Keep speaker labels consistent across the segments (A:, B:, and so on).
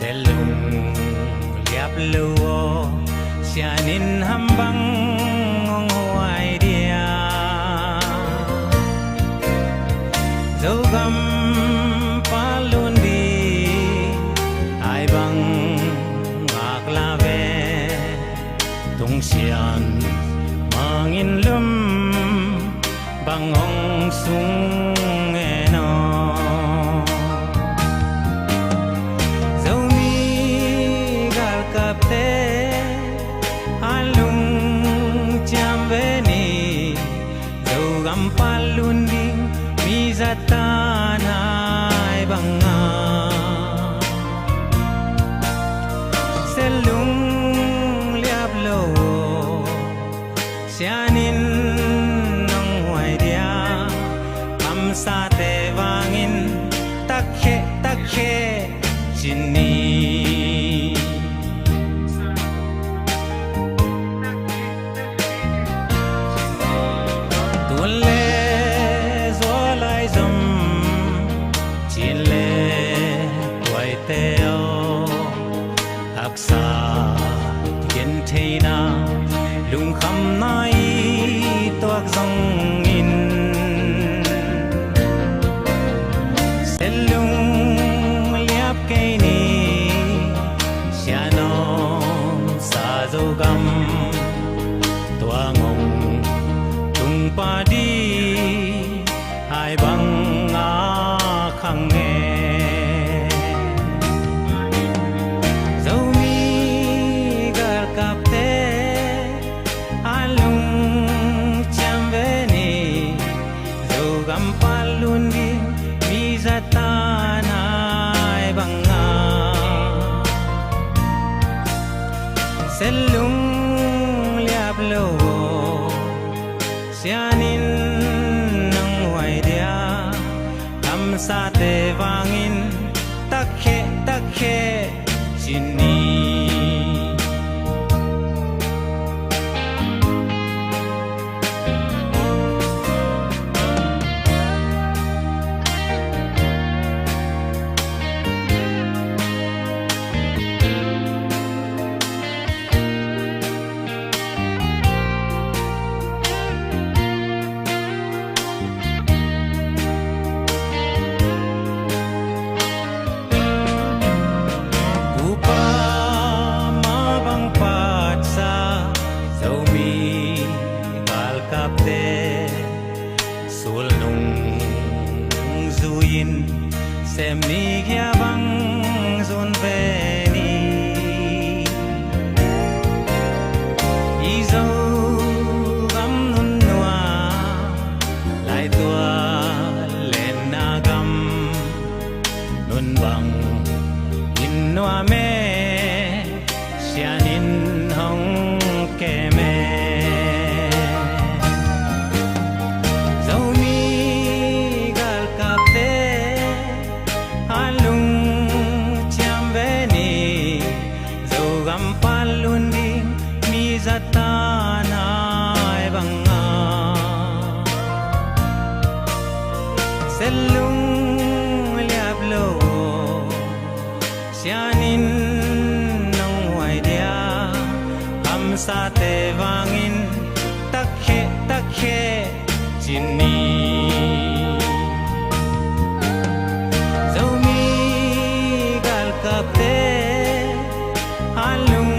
A: Selung liap luo sianin hambang ngong huai dia dấu găm palun đi ai bang ngạc la ve tung xian mangin lum bang ong sung eno dấu mi gal kap te alung cham ve ni dấu gam palun đi mi zatan hai banga selung liap lo sianin nong huai dia am sa te wangin takhe chini sa gen theina lung kham nai toak zong in selung liap ke ni sianom sa zo gam tuangong tung pa di hai bang a khang nge selung liap lo sianin nang huai dia kam sa te wangin takhe chini xem ni kia băng dồn về ni y dâu gắm nun noa lại tua lên na gắm nun bằng in noa me xian in hong ke me zatan hai banga selung liap lo sianin nong huai dia am sa te wangin takhe chini dấu mi gal kap te alung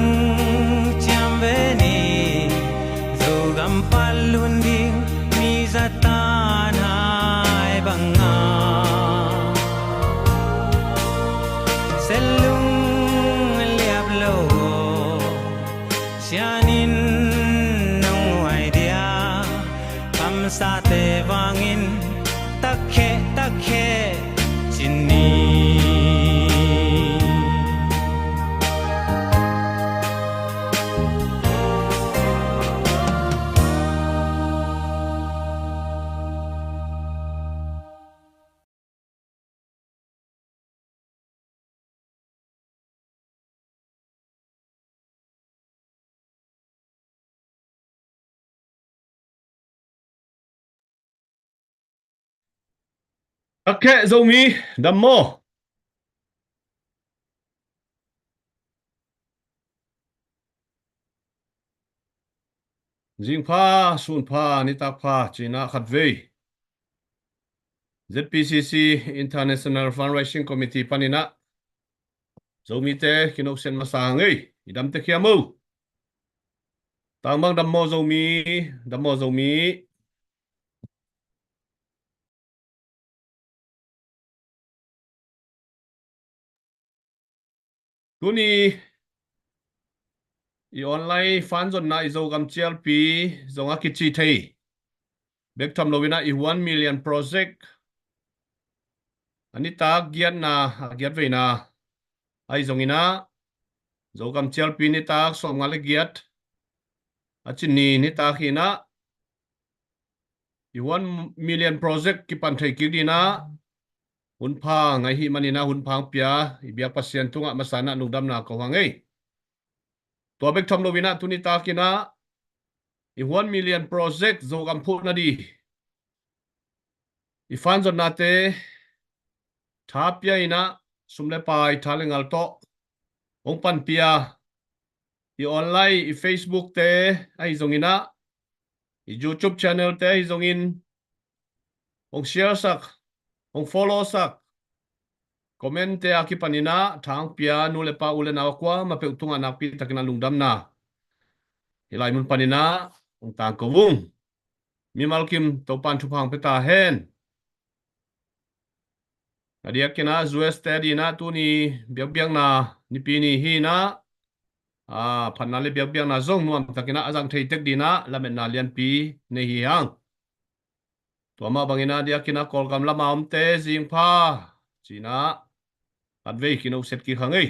A: palun ding mi zatan hai banga selung liap lo sianin nong huai dia kam sa te wangin takhe chini
B: Ok, dâu mi, đầm mô. Jing pha sun pha ni tak pha china khat ve ZPCC International Fundraising Committee panina zomi te kinok sen masang ei idam te khiamu tang bang dam mo zomi tuni i online fan zon na i zo gam chial pi zonga kichi thei bek tham lovina i 1 million project ani tak giat na giat ve na ai zongina zo gam chial pi ni tak som ngale giat achini ni tak hina i 1 million project ki pan thei ki dina hun pha ngai hi manina hun phang pia i biak pasien tunga masana nungdam na ko hangei to bek tham lovina tuni takina i 1 million project zo gam phu na di i fan zon na te tha pia ina sumle pai thalengal to ong pan pia i online i Facebook te ai zongina i YouTube channel te ai zongin ong share sak ong follow sak comment te akipanina thang pia nule pa ulen awakwa ma pe utunga nak pi takina lungdam na ilai mun panina ong tang kovung mi malkim to pan thu phang peta hen adia kina US te di na tu ni biak biak na ni pi ni hi na phanna le biak biak na zong nuam takina azang thei tek di na lamet na lian pi nei hi hang to ma bangina dia kina kol kam lama om te jing pha china at ve kino set ki khangei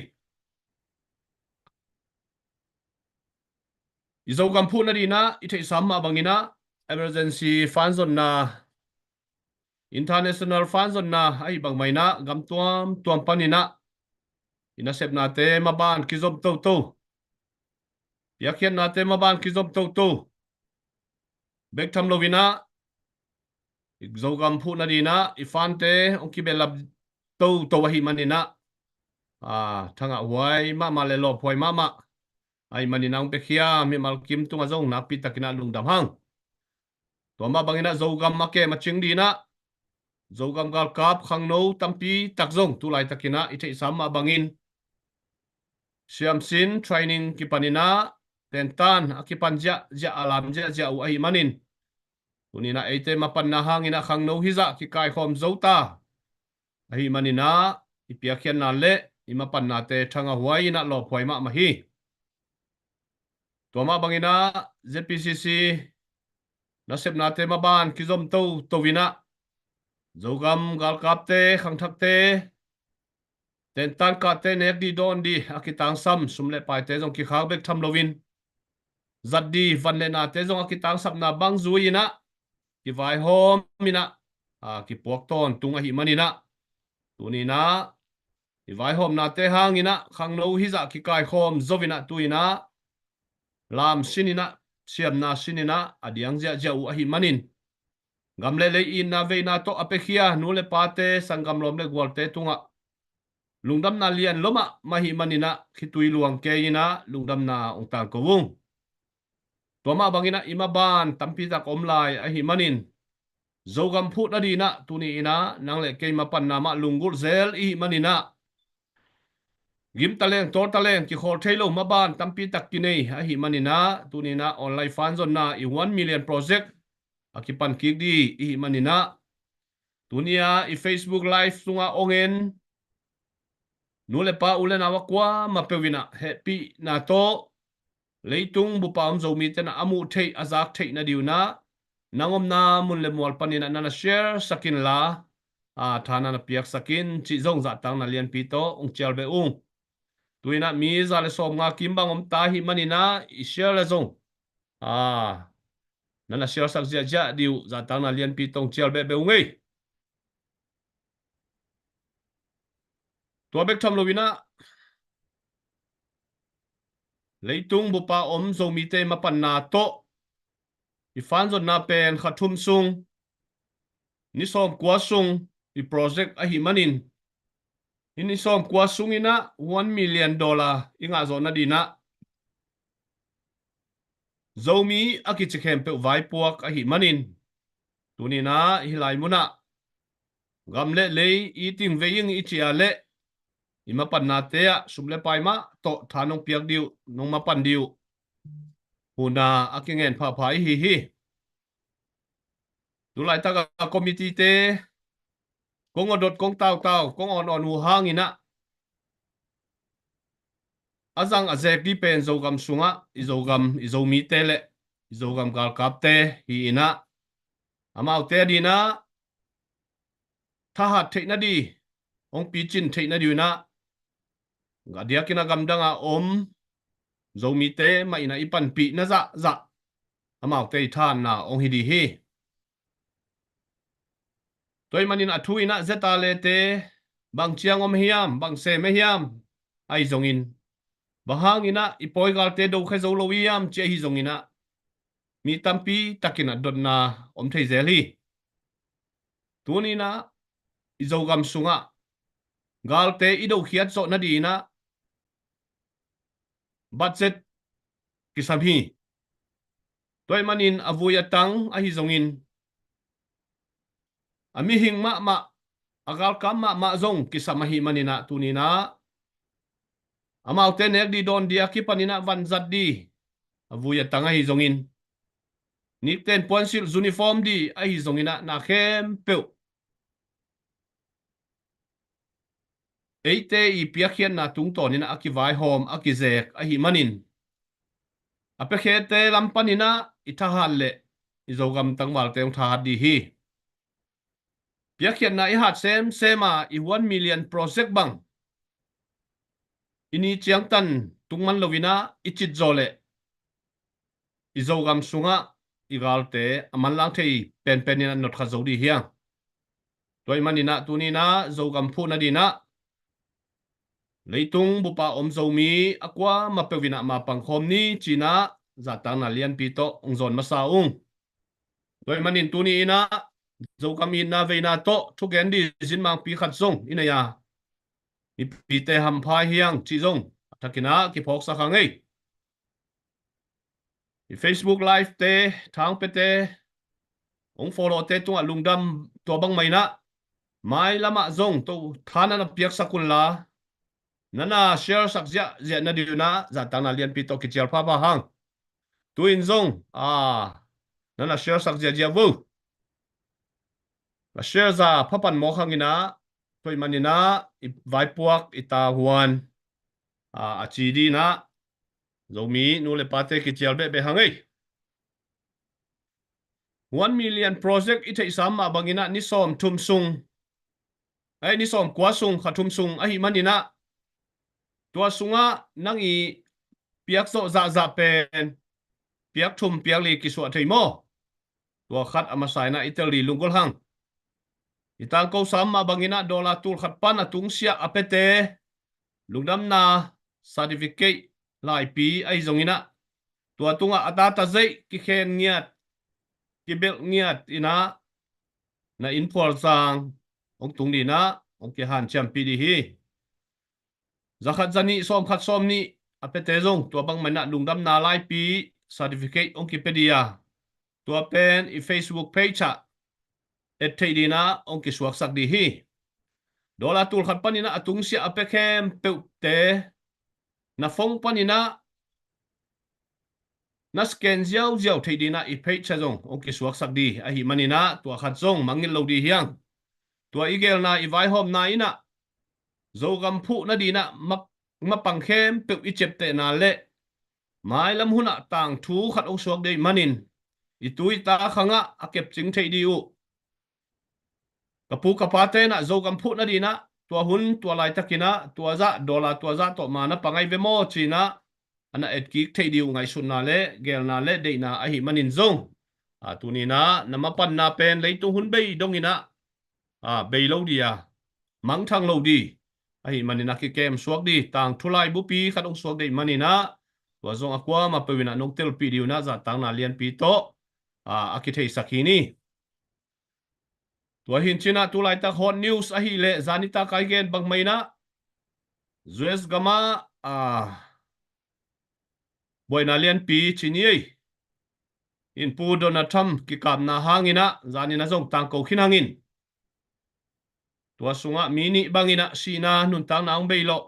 B: izo gam phu na di na i thei sam ma bangina emergency fund zon na international fund zon na ai bang mai na gam tuam panina ina sep na te ma ban ki zom to yakhian na te ma ban ki zom to bek tham lovina zo gam phu na di na i fan te ong ki belab to hi manina thanga huai ma le lo phoi ma ai manina ong pe khia mi mal kim tunga zong na pi takina lungdam hang to ma bangina zo gam ma ke ma ching di na zo gam gal kap khang no tampi tak zong tu lai takina i thei sam ma bangin siam sin training ki panina tentan akipan ja alam ja u ai manin tunina ate mapan na hangina khang no hiza ki kai khom zota ai manina ipiakhian na le imapan na te thanga huai na lo phoi ma hi to ma bangina ZPCC na sep na te ma ban ki zom to wina zogam gal kap te khang thak te ten tan ka te nek di don di akitang sam sumle pai te jong ki khak bek tham lovin zat di van le na te jong akitang sap na bang zuina ki vai hom mina ki puak ton tunga hi manina tunina ki vai hom na te hangina khang no hi za ki kai khom zovina tuina lam sinina siam na sinina adiang ja u hi manin gamle le in na ve na to apekhia nule pate sangam lom le gwalte tunga lungdam na lian loma mahi manina khitui luang ke ina lungdam na ongtang kowung toma bangina ima ban tampi ta komlai a hi manin zogam phut na di na tuni ina nangle ke mapan na ma lungul zel i manina gim taleng tor taleng ki khol thailo ma ban tampi tak ki nei a hi manina tuni na online fan zon na i 1 million project akipan ki di i manina tunia i Facebook live sunga ongen nule pa ulen awakwa mapewina happy na to leitung bupam zomi tena amu thei azak thei na diuna nangom na mun le mol panina nana share sakin la thana na piak sakin chi zong za tang na lian pi to ong chel be ung tuina mi za le som nga kim bangom ta hi manina I share le zong nana share sak ja diu za tang na lian pi tong chel be ungei to bek tham lovina leitung bupa om zomi te mapan na to I fan zon na pen khathum sung ni som kwa sung I project a hi manin ini som kwa sung ina $1 million inga zon na dina zomi aki chikhem pe vai puak a hi manin tunina hilai muna gamle le eating veing ichia le ima panna te sumle paima to thanong piak diu nong ma pan diu huna akingen pha phai hi tu lai ta committee te kong odot kong tau kong on hu hangina azang azek di pen zogam sunga izogam izomi tele izogam gal kapte hi ina amau te dina thahat theina di ong pichin theina diuna gadia kina gamdanga zomi te ma ina ipan pi na za amau te than na ong hidi hi toy manin athuina zeta le te bang chiang om hiam bang se me hiam ai zongin bahangina ipoi gal te do khe zo lo wiam che hi zongina mi tampi takina donna om thei zeli tunina izogam sunga galte ido khiat so na dina budget kisabhi toy manin avuya tang a hi zongin ami hing ma agal kam ma zong kisamahi manina tunina amaute nek di don dia ki panina van zat di avuya tang a hi zongin nikten ponsil uniform di a hi zongina na khem peu eite I piakhian na tung tonina akivai hom akizek a hi manin apekhete lampanina ithahalle izogam tangwal teung thahad di hi piakhian na I hat sema I 1 million project bang ini chiang tan tungman lovina ichit zole izogam sunga igalte aman lang thei pen penina not khazo di hiang toy manina tunina zogam phu na dina leitung bupa om zomi akwa mapewina ma pangkhom ni china zatang na lian pito ongzon masaung toy manin tuni ina zogam ina veina to thugen di jinmang pi khat zong ina ya ni pite ham phai hiang chi zong thakina ki phok sa khangai Facebook live te thang pe te ong follow te tunga lungdam to bang mai na mai lama zong to thana na piak sakul la nana share sakja zia na diuna zatang na lian pito ki chial pha ba hang tuin zong nana share sakja dia vu la share za phapan mo khangina toy manina vai puak ita huan achi di na zomi nu le pate ki chial be hangai 1 million project ite isam ma bangina ni som thum sung ai ni som kwa sung khathum sung a hi manina tua sunga nangi piak so za pen piak thum piak li ki so theimo tua khat amasai na itali lungol hang itang ko sam ma bangina dola tul khat pan atung sia apete lungdam na certificate lai pi ai zongina tua tunga atata zai ki khen ngiat ki bel ngiat ina na inpol sang ong tung di na ong ki han cham pi di hi zakhat zani som khat som ni apete zong tua bang mana lungdam na lai pi certificate ong ki pedia tua pen I Facebook page et thei di na ong ki suak sak di hi dola tul khat panina atung sia apekhem pe te na phong panina na scan ziao thei dina I page cha zong ong ki suak sak di a hi manina tua khat zong mangil lo di hiang tua igel na I vai hom na ina zogam phu na dina ma pangkhem pe I chep te na le mai lam huna tang thu khat ong suak dei manin I tui ta khanga akep ching thei di u kapu kapate na zogam phu na dina tua hun tua lai takina tua za dola tua za to mana pangai vemo china ana etki thei diu ngai sun na le gel na le de na a hi manin zong tunina namapan na pen leitu hun bei dongina bei lo dia mang thang lo di a hi manina ki kem suak di tang thulai bu pi khat ong suak de manina tua zong akwa ma pewina nong tel pi diu na za tang na lian pi to akithei sakini tua hin china tu lai tak hot news a hi le zanita kai gen bang mai na US gama boy na lian pi chini in pu Donald Trump ki kam na hangina zanina zong tang ko khinangin tua sunga mini bangina sina nun tang naung beilo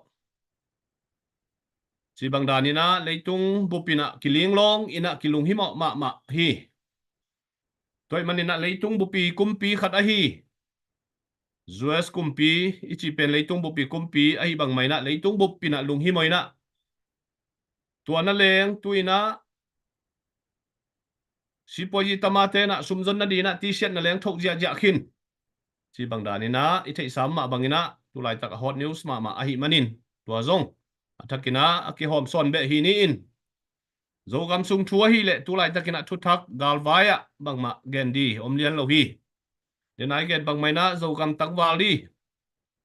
B: si bang danina leitung bupina kiling long ina kilung himo ma hi toy manina leitung bupi kumpi khat a hi US kumpi ichi pen leitung bupi kumpi a hi bang maina leitung bupina lung hi moina tua na leng tuina si poji tamate na sumzon na dina t-shirt na leng thok ja khin si bang danina i thei sam ma bangina tulai tak hot news ma a hi manin tua zong athakina aki hom son be hi ni in zo gam sung thua hi le tulai takina thu thak galwaya bangma gendi omlian lo hi denai get bang maina zo gam takwal di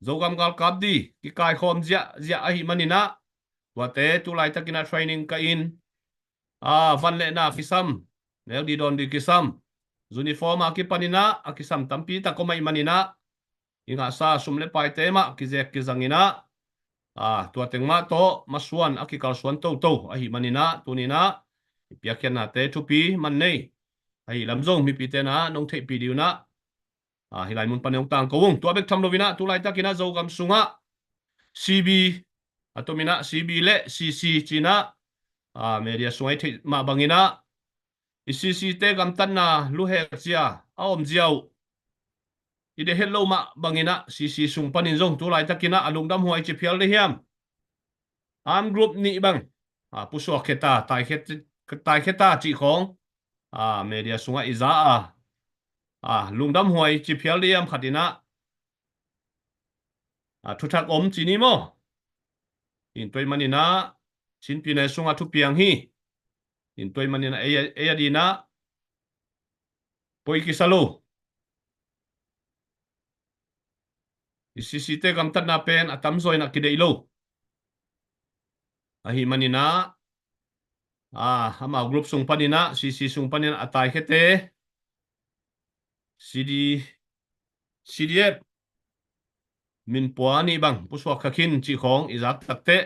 B: zo gam gal kap di ki kai khom ja a hi manina wate tulai takina training ka in van le na kisam nel di don di kisam uniform aki panina akisam tampi ta komai manina inga sa sumle pai tema kizek kizangina tua tengma to masuan aki kal suan to a hi manina tunina piakhian na te thupi man nei ai lamzong mi pi te na nong thei pi diu na hilai mun paneng tang kowung tua bek tham lovina tu lai takina zo gam sunga CB atomina CB le CC china media sungai thei ma bangina CC te gam tan na lu he chia aom jiao ide hello ma bangina CC sung panin zong tu lai takina alung dam huai chi phial le hiam am group ni bang puswa kheta tai kheta chi khong media sunga iza lungdam huai chi phial liam khatina thu thak om chini mo in toy manina chin pine sunga thu piang hi in toy manina e dina poi ki salo isisite kam tat na pen atam zoi na kidei lo ahi manina hama group sung panina CC sung panina atai khete CDF min puani bang puswa khakhin chi khong izak takte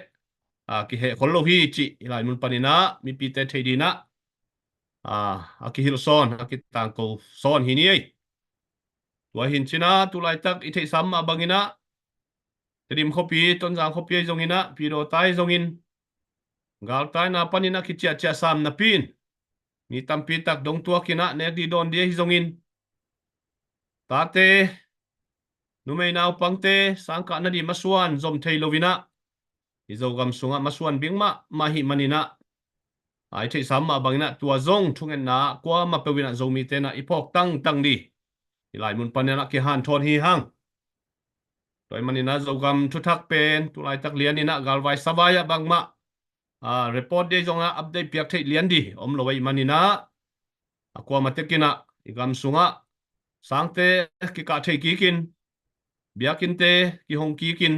B: ki he kholo hi chi ilai mun panina mi pi te theidina aki hilson aki tangko son hi ni ei tua hin china tu lai tak i thei sam ma bangina tedim khopi ton jang khopi zongina pi ro tai zongin gal tai na panina ki cha sam na pin mi tampi tak dong tua kina ne di don dia hi zongin tate numei nau pangte sangka na di masuan zom thei lovina izo gam sunga masuan bingma mahi manina ai thei sam ma bangina tua zong thungen na kwa ma pewina zomi te na ipok tang di ilai mun panena ki han thon hi hang toy manina zo gam thu thak pen tu lai tak lian ina galwai sabaya bangma report de zonga update piak thei lian di om lowai manina akwa matekina igam sunga sangte ki ka thei ki kin biakin te ki hong ki kin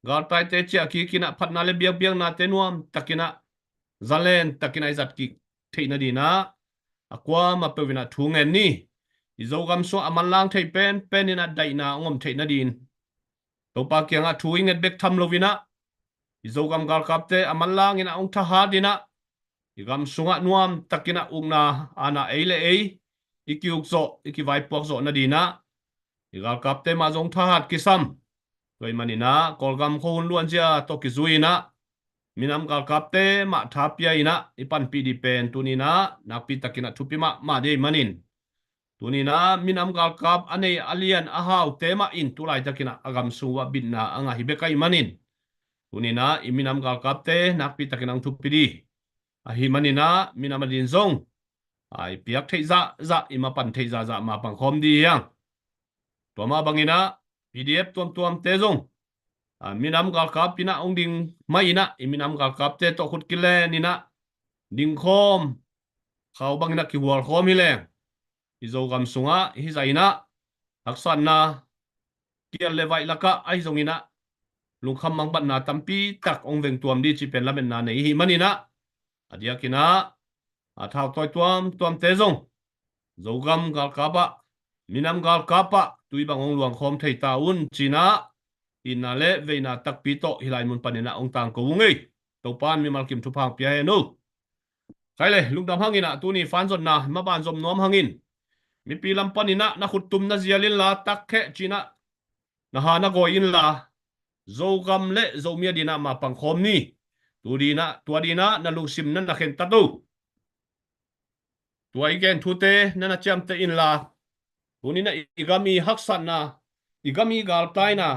B: gal tai te chia ki kina phatna le biak na te nuam takina zalen takina izat ki theina di na akwa ma pewina thungen ni izogam so aman lang thei pen ina daina ngom theina din to pa kyanga thuing et bek tham lovina izogam gal kapte aman lang ina ong tha ha dina igam sunga nuam takina ungna ana eile ei ikiuk zo iki vai pok zo na dina igal kapte ma jong tha hat kisam toy manina kolgam khon luan sia to ki zuina minam gal kapte ma thapia ina ipan pi di pen tunina nakpi takina thupi ma de manin tunina minam gal kap anei alian ahau tema in tulai takina agam suwa binna anga hibekai manin tunina iminam gal kapte nakpi takina thupi di ahi manina minamadin zong ai piak thei za ima pan thei za ma pang khom di yang toma bangina PDF tuam te zong minam gal kap pina ong ding mai na iminam gal kap te to khut kile ni na ding khom khau bangina ki wal khom hi leng izo gam sunga hi zaina aksan na kial levai laka ai zongina lungkham mang ban na tampi tak ong veng tuam di chi pen lamen na nei hi manina adia kina thau toy tuam te zong zogam gal kapa minam gal kapa tui bang ong luang khom thei ta un china inale veina takpi to hilai mun panina ong tang ko ngei to pan mi malkim thu phang pia he no khai le lungdam hangin a tu ni fan zon na ma ban zom nom hangin mi pi lam panina na khutum na zialin la tak khe china na ha na go in la zo gam le zo mia dina ma pang khom ni tu dina tua dina na lu sim na na khen tatu tua igen thu te na na cham te in la tu ni na igami haksan na igami gal tai na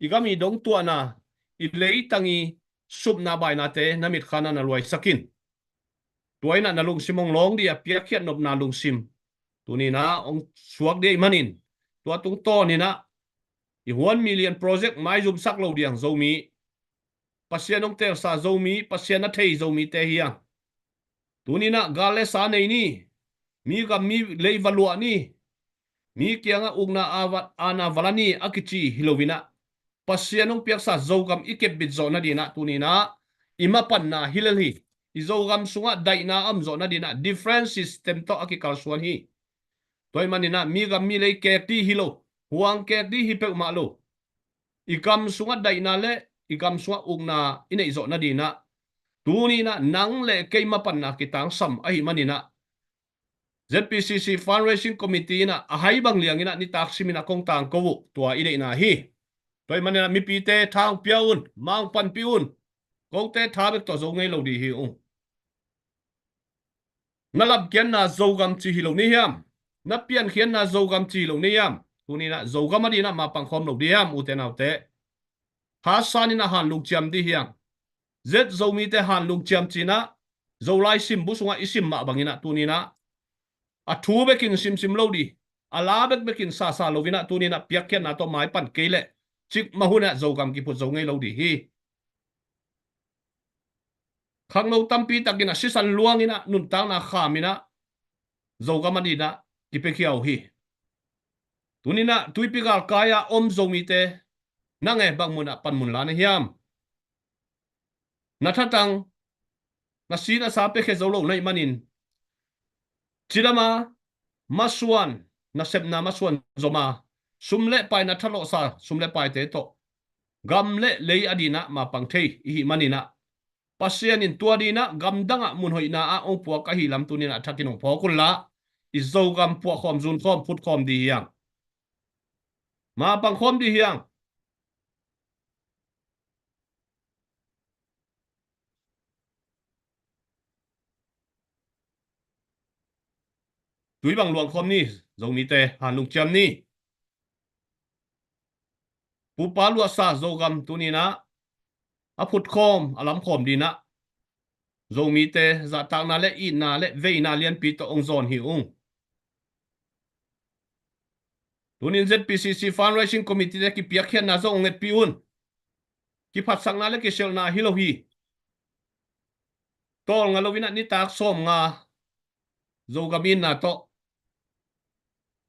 B: igami dong tua na i lei tangi sup na bai na te na mit khana na luai sakin tuai na na lung simong long dia pia khiat nop na lung sim tu ni na ong suak de manin tua tung to ni na i 1 million project mai zum sak lo diang zomi pasien ong ter sa zomi pasien na thei zomi te hiang tu ni na gale sa nei ni mi gam mi lei valua ni mi kianga ugna awat ana valani akichi hilovina pasien ong piak sa zogam ikep bit zo na dina tu ni na ima pan na hilal hi izogam sunga dai na am zo na dina different system to akikal suan hi toy manina mi gam mi lei ke ti hilo huang ke ti hi pe ma lo ikam sunga dai na le ikam sunga ugna ine zo na dina tu ni na nang le ke ma pan na kitang sam ai manina ZPCC fundraising committee na ahai bang liang ina ni taksimina kong tang ko tua ine na hi toy manina mi pi te thang piaun mang pan piun kong te tha bek to zo ngei lo di hi nalap kian na zogam chi hi lo ni hiam na pian khian na zogam chi lo ni yam tuni na zogam adi na ma pang khom lo di yam u te nau te ha sani na han lung chiam di hiam z zomi te han lung chiam chi na zolai sim bu sunga isim ma bangina tuni na a thu bekin sim sim lo di ala bek bekin sa sa lovina tuni na piak khian na to mai pan keile chik mahuna zogam ki pu zo ngei lo di hi khang no tampi takina sisan luangina nun tang na khamina zogam adi na ki pe khiao hi tunina tuipigal kaya om zomi te nange bang muna pan mun lana hiam nathatang na sina sa pe khe zolo nei manin chidama maswan na sepna maswan zoma sumle pai na thalo sa sumle pai te to gamle lei adina ma pangthei hi manina pasian in tuadina gamdanga mun hoina a ong puak ka hi lam tunina thatinong phokul la izogam puak khom zun khom phut khom di yang ma pang khom di hiang túi bằng luồng khom ni dầu mi tê hàn lung châm ni pu pa lua sa dầu gam tu ni na a phut khom alam khom di na dầu mi tê za tang na le i na le ve na lian pi to ong zon hi ung tunin ZPCC fundraising committee le ki piak hian na zo nget pi un ki phat sang na le ki sel na hi lo hi tol nga lovina ni tak som nga dầu gam in na to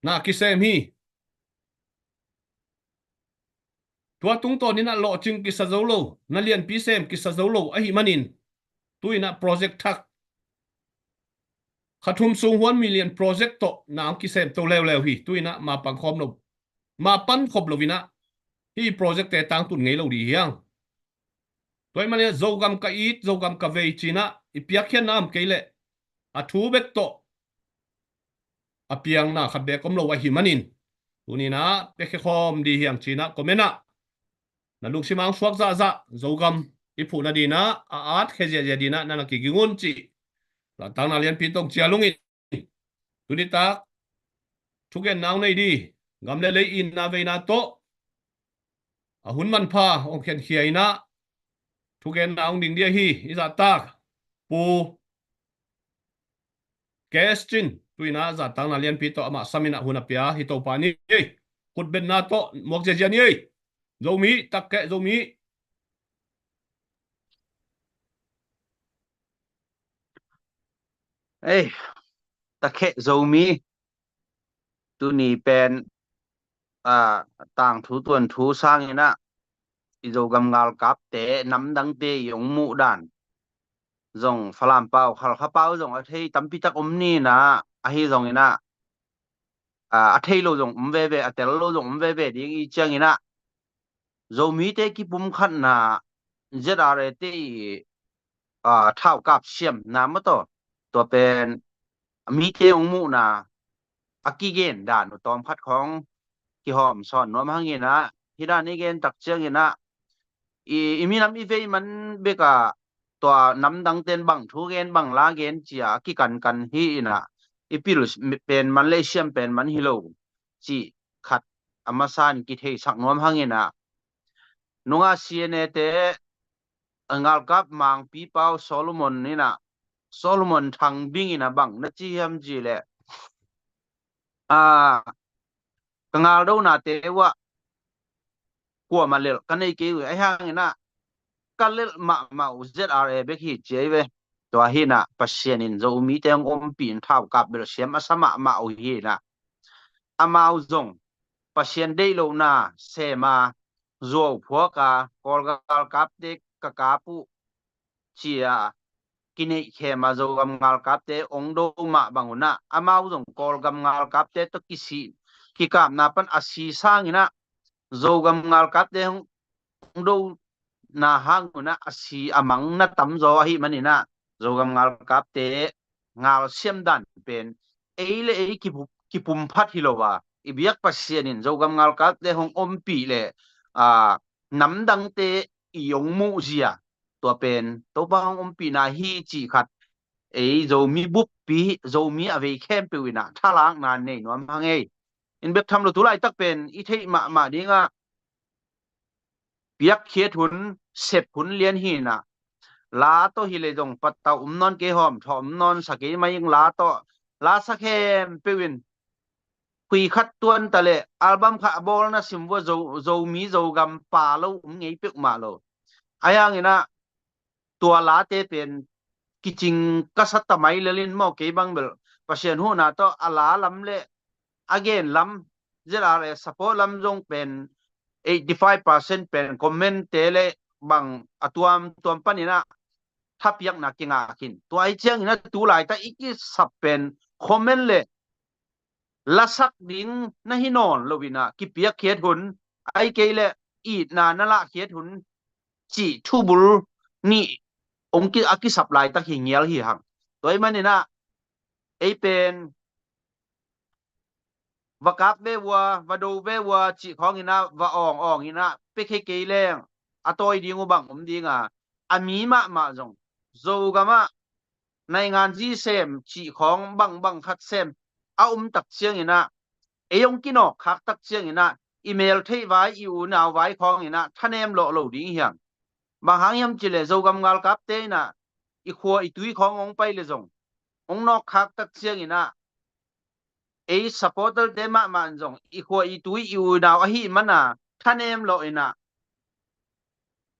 B: na ki sem hi tua tung to ni na lo ching ki sa zo lo na lian pi sem ki sa zo lo a hi manin tuina project thak khathum sung 1 million project to na ki sem to lew lew hi tuina ma pang khom no ma pan khop lovina hi project te tang tun ngei lo di hiang toy mane zogam ka it zogam ka vei china ipiak hian nam keile a thu bek to apiang na khat be kom lo wa hi manin tunina pe khe khom di hiang china komena na lung simang suak za za zogam ipu na dina a at khe je dina na ki gingun chi la tang na lian pi tong chia lungi tunita thugen naw nei di gamle le in na ve na to a hun man pha ong khen khiai na thugen naung ding dia hi iza tak pu kestin tuina za tang na lian pi to ama samina hunapia hi to pa ni khut ben na to mok je je ni zomi tak ke zomi
C: Ê, ta khệ dầu mi tu ni pen tang thu tuần thu sang ina izo gam ngal kap te nam dang te yong mu dan zong phalam pau khal kha pau zong a thei tampi tak omni na a hi zong ina a thei lo zong umve ve a tel lo zong umve ve ding i chang ina zo mi te ki pum khat na zra re te thau kap siam na ma to ตัวเป็นมีเตองมูนะอากิเกนด่านตอมพัดของที่หอมสอนนัวมังเงินะที่ด้านนี้เกนตักเชียงเงินะอีมีน้ำอีเฟยมันเบกะตัวน้ำดังเต้นบังทูเกนบังลาเกนจีอากิกันฮีนะอีพิลุสเป็นมันเลเซียมเป็นมันฮิโลจีขัดอามาซานกิเทสักนัวมังเงินะนุ่งอาเซียเนเตงาลกับมังปีเป้าโซโลมอนนี่นะโซโลมอนทางบิงนะบังนัจีฮัมจีเลงาลดูนาเตว่ากัวมาเลกันไอ้เกี่ยวไอ้ห่างนะกันเลมาอุจจาระเบกฮีเจเวตัวฮีนะปัสเซียนินจะมีแต่งอมปีนเท่ากับเบลเซียมสมาอุฮีนะอามาอุจงปัสเซียนได้โลนาเซมาจัวพวกกอลกาลกับเด็กกาปูเชียกินเขมาจัวกำงาลกับเตองโดมาบังหุนะอามาอุจงกอลกำงาลกับเตตกิสีกิกามนาปันอาศีสางนะจัวกำงาลกับเตองโดna hang na asi amang na tamzo hi manina zogam ngal kapte ngal siam dan pen eile e ki pum phat hilowa ibiak pasienin zogam ngal kapte hong ompi le namdang te iyong mu zia to pen to bang ompi na hi chi khat e zo mi bup pi zo mi ave khem pe wina thalang na nei nom hange in bek tham lo tulai tak pen i thei ma dinga piak khie thun sep hun lian hi na la to hi le jong patta non ke hom thom non sake mai la to la sakhem pewin kui khat tuan tale album kha bol na simwo zo mi zo gam pa lo ngei pek ma lo ayang ina tua la te pen kiching kasat ta mai lelin mo ke bang bel pasien hu na to ala lam le again lam zera le support lam jong pen 85% pen comment tele bang atuam tuam panina thapiak na kinga kin to ai chiang ina tu lai ta iki sap pen comment le lasak ding na hinon lovina ki piak khiet hun ai ke le i na na la khiet hun chi thubul ni ong ki aki sap lai ta hi ngial hi hang toy manina ei pen vakap ve wa vado ve wa chi khong ina va ong ina pe ke ke leng atoi ding ubang dinga ami ma jong zo gama nai ngan ji sem chi khong bang khat sem a tak chiang ina eyong kinok khak tak chiang ina email thei vai u naw vai khong ina thanem lo ding hiang bang hang yam chile zo gam ngal kap te na i khua i tui khong ong pai le jong ong nok khak tak chiang ina e supporter de ma man jong i khua i tui u naw a hi mana thanem lo ina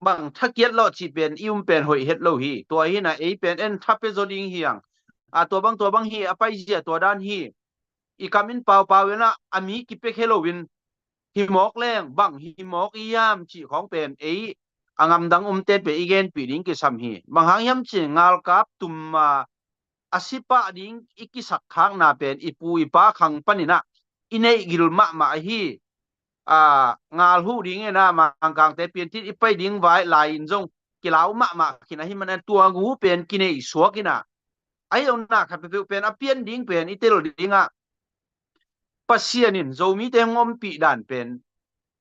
C: bang thakiat lo chi pen pen hoi het lo hi to hi na e pen en thape zo ding hiang to bang hi apai ji to dan hi i kamin pau na ami ki pe helowin hi mok leng bang hi mok yam chi khong pen e angam dang te pe igen pi ding ki sam hi bang hang yam chi ngal kap tum asipa ding iki sak khang na pen ipu ipa khang panina inei gil ma hi ngal hu ding na mang kang te pian tit ipai ding vai lai in jong kilau ma kina hi man tua gu pen kinei suakina ai on na khat pe pen apian ding pen itel dinga pasianin zomi te ngom pi dan pen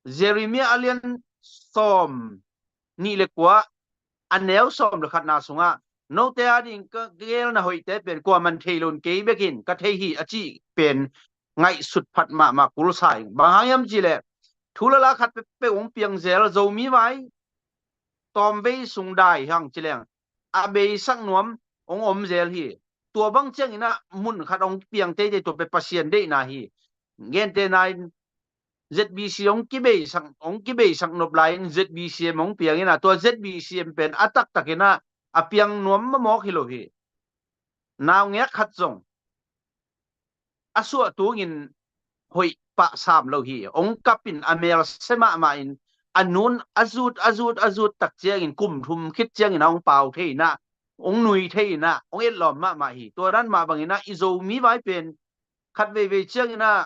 C: Jeremiah alian som ni le kwa anel som le khat na sunga no te ading ka gel na hoi te pen kwa man theilon ke bekin ka thei hi achi pen ngai sut phat ma kul sai bahayam jile thulala khat pe ong piang zel zomi vai tom ve sung dai hang chileng abe sang nuam ong zel hi tua bang chang ina mun khat ong piang te to pe pasien de na hi gen te nai ZBC ong ki be sang nop lain ZBC mong piang ina to ZBC pen atak takina apiang nuam ma mok hilo hi naw nge khat jong asu tu ngin hoi pa sam lo hi ong kapin amel sema ma in anun azut tak chiang in kum thum khit chiang in ong pau the na ong nui the na ong et lom ma hi to ran ma bangina izo mi vai pen khat ve chiang ina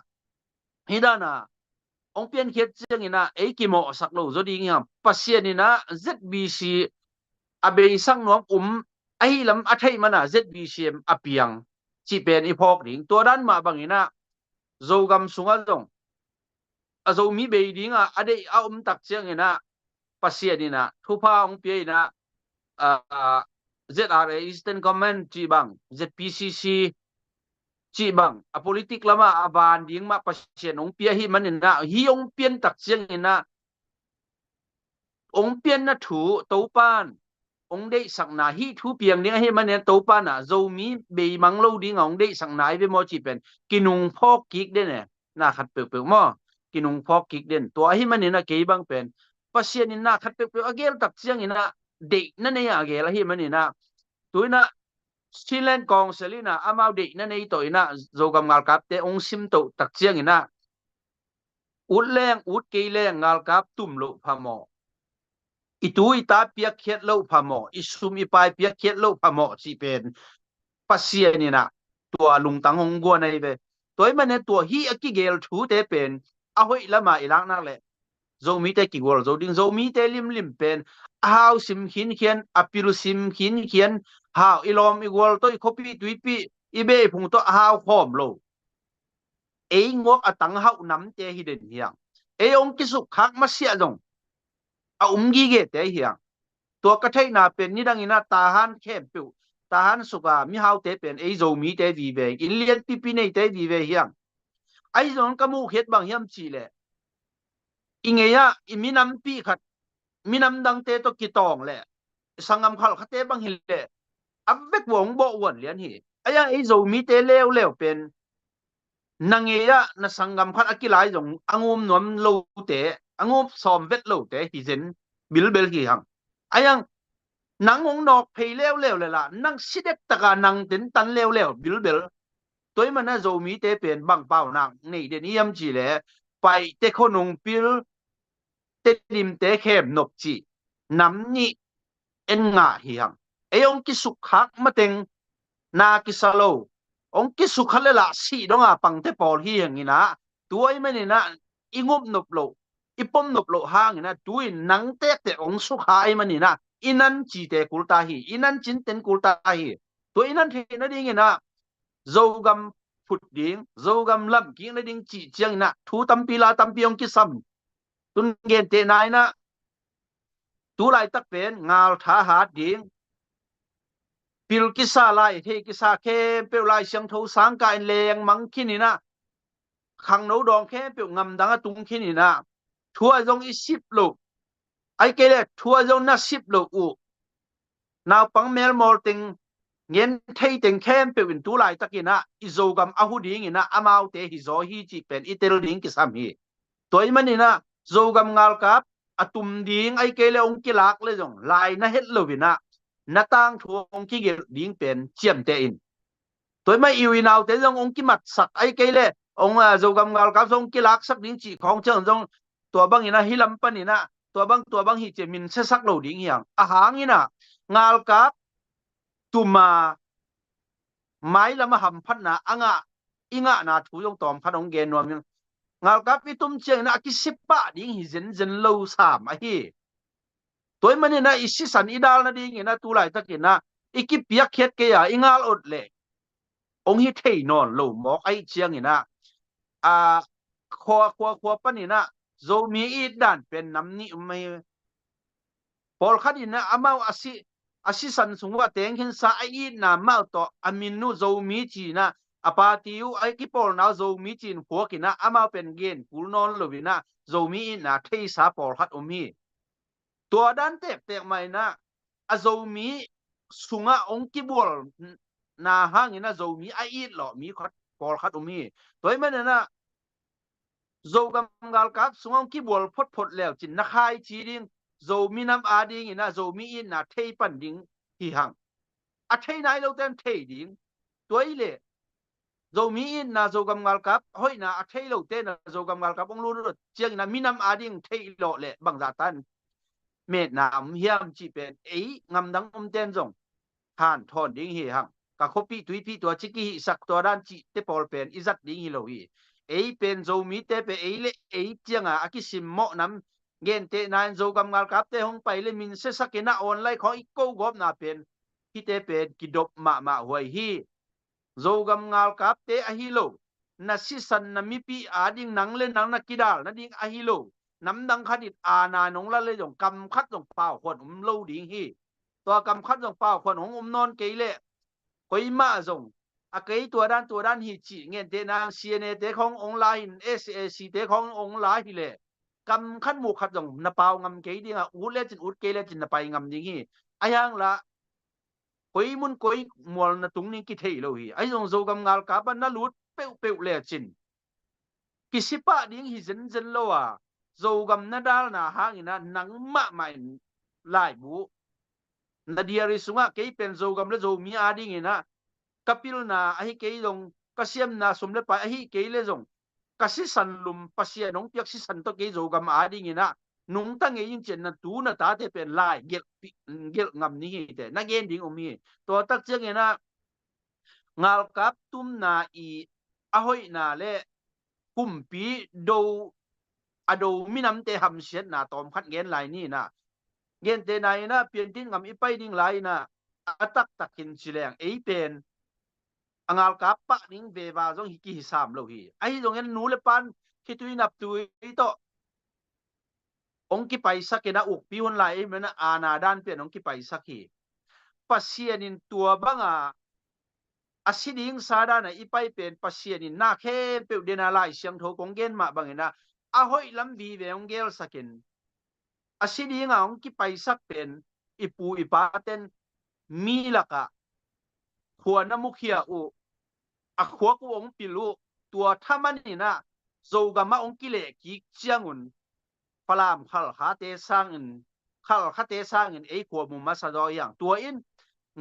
C: hidana ông pian khiết chiang ina ấy ki mo sak lo zo ding ya pasien ina ZBC abe sang nom ai lam a thei mana ZBCM apiang chi pen ipok ding to dan ma bangina zogam sunga dong a zo mi be ding a de a tak chiang ina pasianina thupa ong pe ina ZRA Eastern Command chi bang ZPCC chi bang a politik lama a ban ding ma pasien ong pia hi manina hi ong pian tak chiang ina ong pian na thu to pan ong dei sang na hi thu piang ding hi man to pa na zo mi be mang lo ding ong dei sang na be mo chi pen kinung phok kik de ne na khat pe pe mo kinung phok kik den to hi man na ke bang pen pasien in na khat pe pe agel tak chiang ina de na ne agel hi man na tuina Silen kong selina amau de na nei to ina zo gam ngal kap te ong sim to tak chiang ina ut leng ut ke leng ngal kap tum lo phamo itu ita piak khiat lo phamo isum ipai piak khiat lo phamo chi pen pasia ni na tua lung tang hong go nei be toy mane tua hi akigel thu te pen a hoi lama ilang na le zo mi te ki gol zo ding zo mi te lim lim pen how sim hin khian apiru sim hin khian how ilom igol to copy tuipi ibe phung to how khom lo e ngok atang hau nam te hi den hiang e ong ki su khak ma sia dong a umgi ge te hiang to ka thai na pen ni dang ina ta han khem pu ta han suka mi hau te pen e zo mi te vi ve in lian pi pi nei te vi ve hiang ai zon ka mu khet bang hiam chi le ingeya iminam pi khat minam dang te to ki tong le sangam khal khate bang hi le avek wong bo won lian hi aya e zo mi te lew lew pen nangeya na sangam khat akilai jong angum nom lo te angum som vet lo te hi zen bil bel hi hang ayang nang ong nok phei lew lew le la nang sidek taka nang tin tan lew lew bil bel toy mana zo mi te pen bang pau nang nei de niam chi le pai te khonung pil te lim te khem nop chi nam ni en nga hi hang eong ki suk khak mateng na ki salo ong ki suk khale la si donga pang te pol hi hang ina tuai mani na ingop nop lo ipom nop lo hang ina tuin nang te te ong suk ha ai mani na inan chi te kulta hi inan chin ten kulta hi to inan the na ding ina zogam phut ding zogam lam ki na ding chi chiang na thu tampi la tampi ong ki sam tun gen te nai na tu lai tak pen ngal tha ha ding pil kisa lai the kisa khe pe lai siang tho sang ka in leng mang khin na khang no dong khe pe ngam dang a tung khin na thua jong i sip lo ai ke le thua jong na sip lo u nào pang mel mol ting ngen thei ting khem pe win tu lai takina izogam ahu ding ina amau te hi zo hi chi pen itel ding ki sam hi toy manina zogam ngal kap atum ding ai kele ong ki lak le jong lai na het lovina natang thuong ki gel ding pen chiam te in toy mai iwi naw te jong ong ki mat sak ai kele ong zogam ngal kap jong ki lak sak ding chi khong chang jong to bang ina hilam panina to bang hi che min se sak lo ding yang a hang ina ngal kap tuma mai lama ham phat na anga inga na thu yong tom phat ong gen nom ngal kap i tum cheng na ki sipa ding hi zen zen lo sa ma hi toy mani na isi san idal na ding ina tu lai takina iki piak khet ke ya ingal ot le ong hi thei non lo mok ai chiang ina a kho panina zo mi i dan pen nam ni mai pol khadina amau asi san sungwa teng hin sa ai na mau to aminu zo mi chi na apatiu ai ki pol na zo mi chin pho kina ama pen gen pul non lovina zo mi na thei sa pol hat umi to dan te mai na a zo mi sunga ong ki bol na hangina zo mi ai lo mi khat pol khat umi toy man na zo gam gal kap sungong ki bol phot phot lew chin na khai chi ding zo mi nam a ding ina zo mi in na thei pan ding hi hang a thei nai lo ten thei ding toy le zo mi in na zo gam ngal kap hoi na a thei lo te na zo gam ngal kap ong lu ru chiang na minam ading thei lo le bang za tan me nam hiam chi pen ei ngam dang ten jong han thon ding hi hang ka khopi tui pi to chi ki sak to dan chi te pol pen izat ding hi lo hi ei pen zo mi te pe ei le ei chiang a ki sim mo nam gen te nan zo gam ngal kap te hong pai le min se sakina online kho i ko gop na pen hi te pen ki dop ma huai hi zogam ngal kap te a hi lo na si san na mi pi ading nang le nang na kidal na ding a hi lo nam dang khadit na nong la le jong kam khat jong pao khon lo ding hi to kam khat jong pao khon hong non ke le koi ma jong a kei tua dan hi chi ngen te nang cna te khong online sac te khong online hi le kam khat mu khat jong na pao ngam ke ding a u le chin ut ke le chin na pai ngam ding hi ayang la koi mun koi mol na tung ning ki thei lo hi ai jong zo gam ngal ka ban na lut peu le chin kisipa ding hi zen lo a zo gam na dal na hang ina nang ma mai lai bu na diari sunga ke pen zo gam le zo mi a ding ina kapil na ahi ke jong kasiam na somle pa ahi ke le jong kasi san lum pasia nong piak si san to ke zo gam a ding ina nung ta nge yin chen na tu na ta te pen lai gel ngam ni hi te na gen ding mi to tak cheng ina ngal kap tum na i ahoi na le kumpi do ado minam te ham siat na tom khat gen lai ni na gen te nai na pian tin ngam i pai ding lai na atak takin chileng ei pen angal kap pa ning ve ba jong hi ki hisam lo hi ai jong en nu le pan ki tu nap tu to ong ki paisa ke na uk pi hon lai me na ana dan pen ong ki paisa ki pasien in tua banga asiding sada na ipai pen pasien in na khe pe dena lai siang tho kong gen ma bangena a hoi lam bi ve ong gel sakin asiding a ong ki paisak pen ipu ipaten mi laka khua na mukhia u a khua ku ong pilu tua thamani na zogama ong ki le ki chiangun palam khal kha te sangin khal kha te sangin ei khua mu masado yang tua in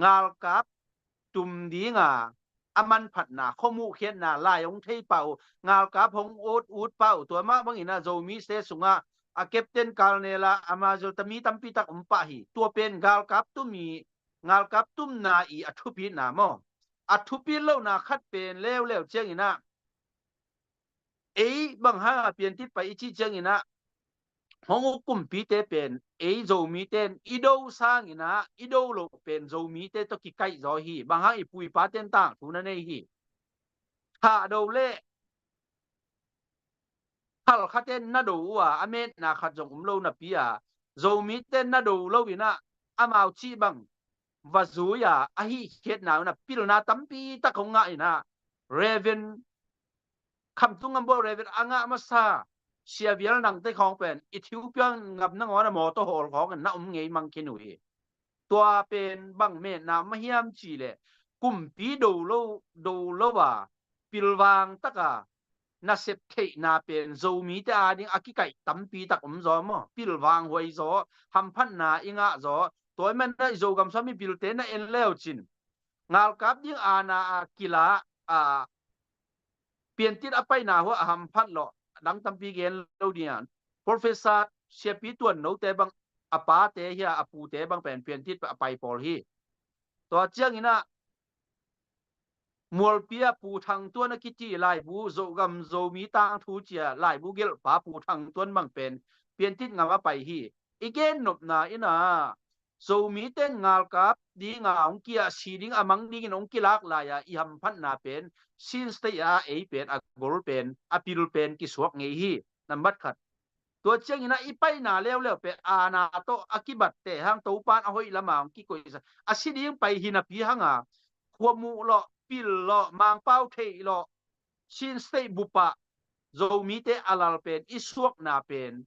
C: ngal kap tum dinga aman phat na khomu khian na lai ong thei pau ngal ka phong ut pau tua ma bang ina zo mi se sunga a captain kalnela amazul tami tampi tak umpa hi tua pen gal kap tu mi ngal kap tum na i athu pi na mo athu pi lo na khat pen lew cheng ina ei bang ha pian tit pa ichi cheng ina hong kum pi te pen ei zo mi ten ido sang ina ido lo pen zo mi te to ki kai zo hi bang ha ipui pa ten tang tu na nei hi ha do le hal khaten na do wa amet na khat jong lo na pia zo mi ten na do lo ina amao chi bang wa zu ya a hi khet na na pil na tampi ta khong nga ina reven kham tung am bo reven anga masa sia vial nang te khong pen ethiopia ngap na ngona mo to hol khong na ngei mang kinu hi tua pen bang me na ma hiam chi le kum pi do lo wa pilwang taka na sep thei na pen zo mi te a ding akikai tampi tak zo mo pilwang hoi zo ham phan na inga zo toy man na zo gam so mi pil te na en leo chin ngal kap ding ana kila a pian tit apai na ho ham phan lo dang tampi gen lo dian professor sepi tuan no te bang apa te hia apu te bang pen pian tit apai pol hi to chiang ina mual pia pu thang tuan a kiti lai bu zo gam zo mi tang thu chia lai bu gel pa pu thang tuan bang pen pian tit ngama pai hi igen nop na ina zo mi ten ngal kap di nga ong kia siding amang ding ong kilak la ya i ham phan na pen sin stay a ei pen a gol pen a pil pen ki suak ngei hi number khat to cheng ina ipai na lew pe ana to akibat te hang to pan a hoi lama ong ki ko a siding pai hi na pi hanga khuamu lo pil lo mang pau thei lo sin stay bupa zo mi te alal pen isuak na pen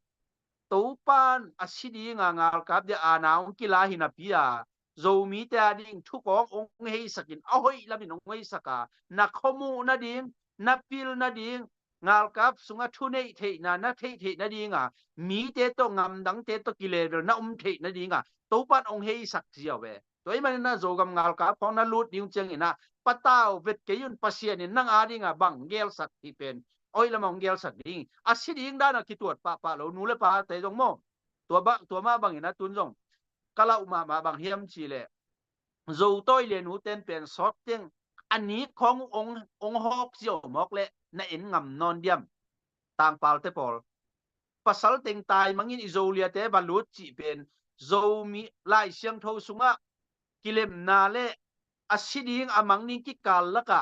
C: to pan asidi nga ngal kap de ana ong kila hinapia zo mi te ading thu kong ong hei sakin a hoi lamin ong hei saka na khomu na ding na pil na ding ngal kap sunga thu nei thei na thei na dinga mi te to ngam dang te to kile na thei na dinga to pan ong hei sak jiaw we toy man na zo gam ngal kap phong na lut ding cheng ina patao vet ke yun pasien in nang adinga bang gel sak ti pen oi lamong gel sak ding asiding dana ki tuat pa lo nu le pa te jong mo tua ma bang ina tun jong kala ma bang hiam chi le zo toy le nu ten pen sot teng ani khong ong hok sio mok le na in ngam non diam tang pal te pol pasal teng tai mangin izolia te balut chi pen zo mi lai siang tho sunga กิเลมนาเลอาศิดิงอามังนิงกิกาลละกะ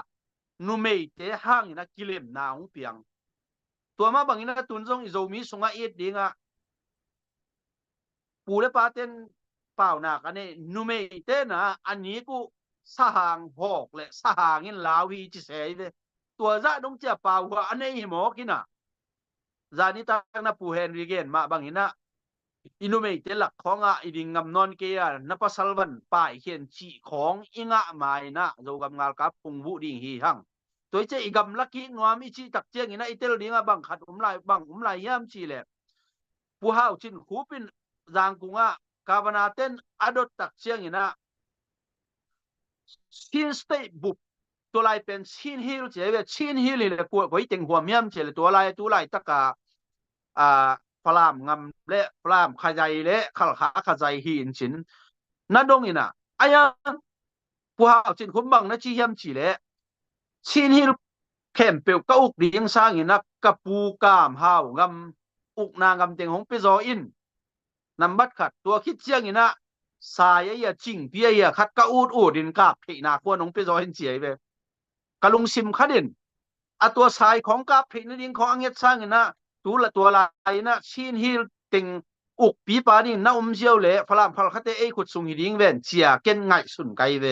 C: นุเมยเตห่างนะกิเลมนาองเปียงตัวมาบางอินะตุนจงอิโซมีสงะเอ็ดดิงะปูเลปาเตนเปล่านากันเนี่ยนุเมยเตนะอันนี้กูสหางหอกและสหางเงินลาวีจิเสยเวตัวจะต้องเจ้าเปล่าหัวอันนี้หมอกินะจานิตังนะปูเฮนริเกนมาบางอินะอินุเมยเตลักของอ่ะอีดิงงำนอนเกียนับสัลวันป่ายเขียนจีของอิงะมาอินะโจกำงาลกับปุงบุดิงฮีหังตัวเจ้าอีกำลักกี้งวามิจีตักเจียงอินะอิเตลดิงะบังขัดบังลายยามจีเลยผู้หาจินคูปินจางกุงะกาบนาเตนอดตักเจียงอินะชินสเตบุบตัวลายเป็นชินฮิลเจเวชินฮิลเลยกูไว้ติงหัวเมียมเจเลยตัวลายตะกาพลามงำเละพลามขยายเละขลขาขยายหินฉินนั่นดงอินะอายะผู้หาจินคุ้มบังนะจีเฮียมจีเละชินฮิลเข้มเปียวก็อุกดียังสร้างอินะกับปูกามหาวงำอุกนางำเต็งของเปโซอินนำบัดขัดตัวคิดเชียงอินะสายอย่าจิงเปียขัดก็อูดดินกาบที่นาควรของเปโซอินเจียเวกะลุงซิมขัดินอะตัวสายของกาบที่นั่นดินของอังเกตสร้างอินะตัวลายนะชินฮิลติงอุกปีปานี่นะเจียวเละพลามพลคัตเตไอขุดสุงหิดิงเวนเจียเก่นไงสุนไกเว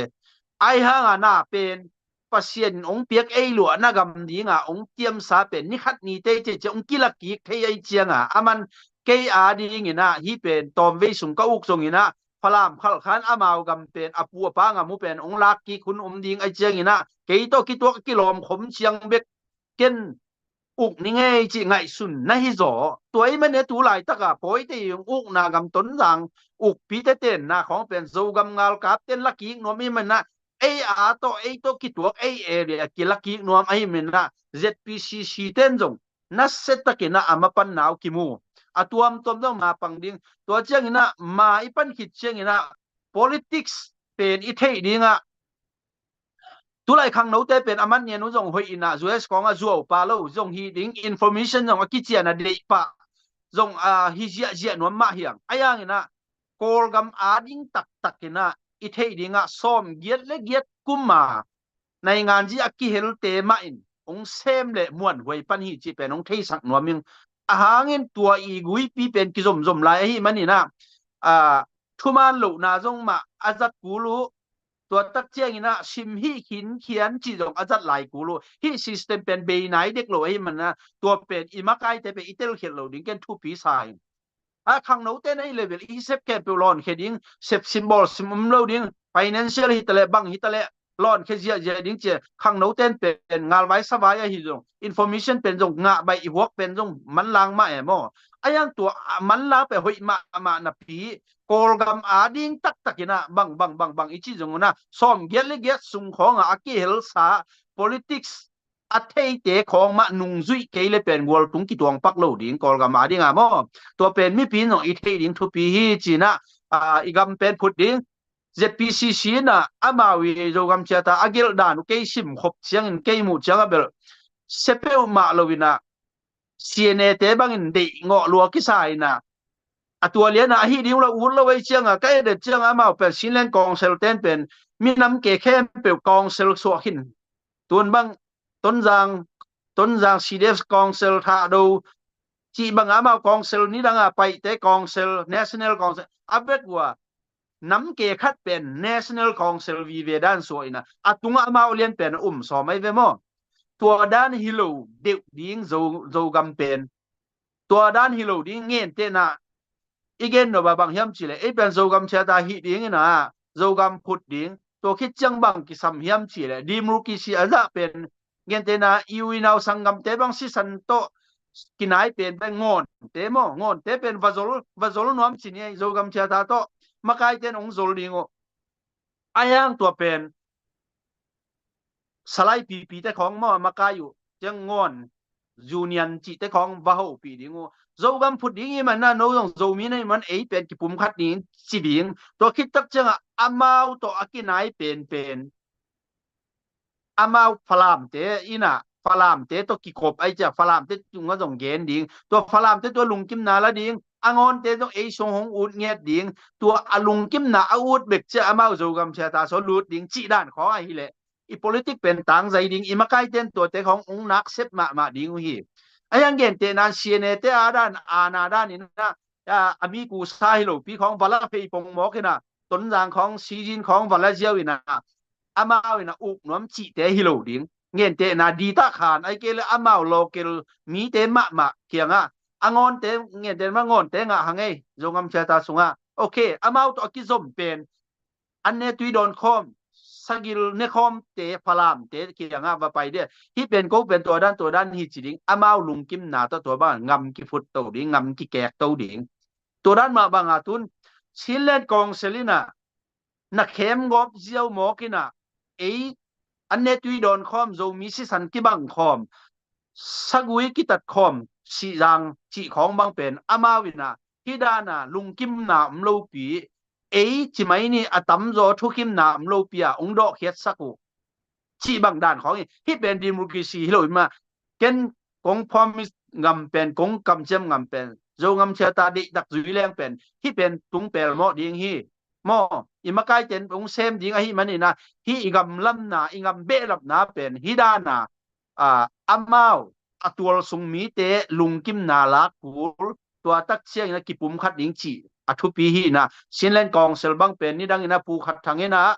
C: ไอห่างน่าเป็นปัสเซียนองเปียกไอหลวนะกำดิงองเตียมสาเป็นนิขัดนี่เตเจองกิลักกิกเทไอเจียงอามันเกยอาดิงนะฮีเป็นตอมเวสุงก็อุกสุงนะพลามพลคันอามาวกำเป็นอปัวปางามุเป็นองลักกิคุณดิงไอเจียงนะเกยโตกิตัวกิลอมขมเชียงเบกเก่นอุกนี่ไงจีไงสุนนะฮิโซตัวไอ้มันเนี่ยตัวไหลตะกะปอยที่ยงอุกนากำต้นสังอุกพีเตเต้นนะของเป็นโซกำงาลกับเต้นลักกี้นวมมีมันนะไอ้ตัวกิตัวไอ้เอเรียกิลักกี้นวมไอ้มันนะ ZPCC เต้นจงนัสเซตตะกินะอามาปันนาวกิมูอะตัวมตัวต้องมาปังดิงตัวเจ้างินะมาอีปันคิดเจ้างินะ politics เป็นอีเทดิงะตัวไรขังโน้ตเป็นอามันเนี่ยนู้จงหอยนะ US ของอาจัวปาโลจงฮีดิ้ง information จงอากิจนะเดปะจงฮิเจียนวมมาเฮียงไอ้ยังนะโกลกัมอาดิ้งตักนะอีเทดิ้งอ่ะซ้อมเกียรเล็กเกียรกุมมาในงานที่อากิเฮลเตมาอินองเซมเละมวนหวยปันฮีจีเป็นองเทสักนวมิงอาหาเงินตัวอีกุยปีเป็นกิจมไลมันนี่นะทุมานหลุนาจงมาอาจัดกูรู้ตัวตักเจียงนะชิมฮีหินเขียนจีจงอาจัดไหลกูรู้ฮีซิสเต็มเป็นเบย์ไหนเด็กโลให้มันนะตัวเป็นอิมากายแต่เป็นอิตาลีเขียนโลดิ้งกันทุปีสายข้างโน้ตในเลเวลอีเซฟแคปิลอนเขียนดิ้งเซฟซิมบอลซิมโลดิ้ง financial ฮิตเลบังฮิตเลลอนเขียนเจดิ้งเจข้างโน้ตเป็นงานไว้สบายฮิจง information เป็นจงงาใบอีวอกเป็นจงมันลางมาโมไอ้ยังตัวมันลางไปหอยมาหนับผีโกลกัมอาดิ้งตักนะบังอีจีจงนะซ้อมเกียรเกียรสุงของอากิเฮลสา politics อัตเตะของมานุงซุยเกลเป็นวอลตุงกิตวงปักโลดิ้งโกลกัมอาดิ้งโมตัวเป็นมิปีนของอีเทดิ้งทุปีฮีจีนะอีกัมเป็นพุดดิ้ง ZPCC นะอามาวิโจกัมเชตาอากิลดานุเกซิมขบเชียงเกยมูเชียงเบลเซเปลมาโลวินะCNA เตบังอินเดงอลัวกิสายนะตัวเลี้ยนะฮีดิ้งเราอุ่นเราไว้เชียงก็เด็ดเชียงอามาเป็นสินเลนกองเซลเตนเป็นมีน้ำเกเข้มเป็นกองเซลสวกินตัวบังต้นจาง CDF กองเซลท่าดูจีบังอามากองเซลนี้ดังไปเตกองเซล National กองเซลอัปเดตว่าน้ำเกคัดเป็น National กองเซลวีเวด้านสวยนะตุงอามาเลียนเป็นสอไม่เวมอตัวด้านฮิโลเด็กดิ้งโจกำเป็นตัวด้านฮิโลดิ้งเงี้ยเตนะอีกเงินเราบางเฮียมจีเลยเป็นโจกำเชตาฮิดิ้งนะโจกำพุดดิ้งตัวคิดจังบางกิสัมเฮียมจีเลยดีมรุกิซีอาจจะเป็นเงินเตนะอีวินาวสังกัมเตบังสิสันโตกินายเป็นงอนเตมงอนเตเป็นวาโซลนวมจีเนี่ยโจกำเชตาโตมาไกลเตนองโซลดิ้งโออายังตัวเป็นสไลด์ปีแต่ของมาไกลอยู่จังงอนยูเนียนจีแต่ของว้าวปีดิ้งโอโจกำพุดดิ้งมันน่าโน้ตโจมีในมันเป็นกิปุ่มขัดดิ้งจีดิ้งตัวคิดตักจังอามาตัวอากินายเป็นอามาฟลามเตอินะฟลามเตตัวกิขบไอจากฟลามเตจุงก็ส่งเกณฑ์ดิ้งตัวฟลามเตตัวลุงกิมนาละดิ้ง angon te dong ei song hong ut nget ding tua alung kim na out bek che amao zo gam che ta so lut ding chi dan kho a hi le i politic pen tang zai ding i makai ten tua te khong ung nak sep ma ding hi ayang gen te nan siene te adan ana dan in na ami ku sai lo pi khong bala pe pong mo kina ton jang khong si jin khong bala jiao ina amao ina uk nom chi te hi lo ding ngen te na di ta khan ai ke le amao local mi te ma kianga angon te ngen te ma ngon te nga hangai zongam cha ta sunga okay amao to ki zom pen anne tui don khom sagil ne khom te phalam te kianga va pai de hi pen ko pen to dan hi chi ding amao lung kim na to ba ngam ki phut to ding ngam ki kek to ding to dan ma banga tun silen kong selina na khem gop ziau mo kina ei anne tui don khom zo mi si san ki bang khom sagui ki tat khom si jang chi khong bang pen amawina hidana lungkim na mlo pi ei chi mai ni atam zo thukim na mlo pia ong do khiat saku chi bang dan khong hi pen democracy hiloi ma ken kong promise ngam pen kong kam chem ngam pen zo ngam cha ta di dak zui leng pen hi pen tung pel mo ding hi mo imakai ten ong sem ding a hi manina hi igam lam na ingam be lap na pen hidana amao atual sung mi te lungkim na la kur tua tak chiang na kipum khat ding chi athu pi hi na sinlen kong sel bang pen ni dang ina pu khat thangena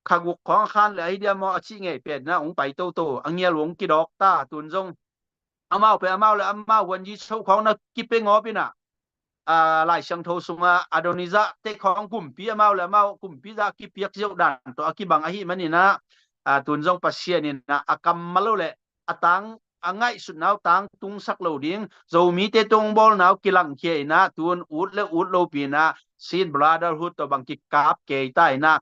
C: khaguk khong khan le idea mo achi nge pen na ong pai to angia luong ki dok ta tun jong amao pe amao le amao wan ji chou khong na ki pe ngo pi na lại sang thâu sunga adoniza te khong kum pi amao le amao kum pi za ki piak jeu dan to aki bang a hi manina tun jong pasien in na akam malo le atang angai sut nau tang tung sak lo ding zo mi te tong bol nau kilang ke na tun ut lo pi na sin brotherhood to bang ki kap ke tai na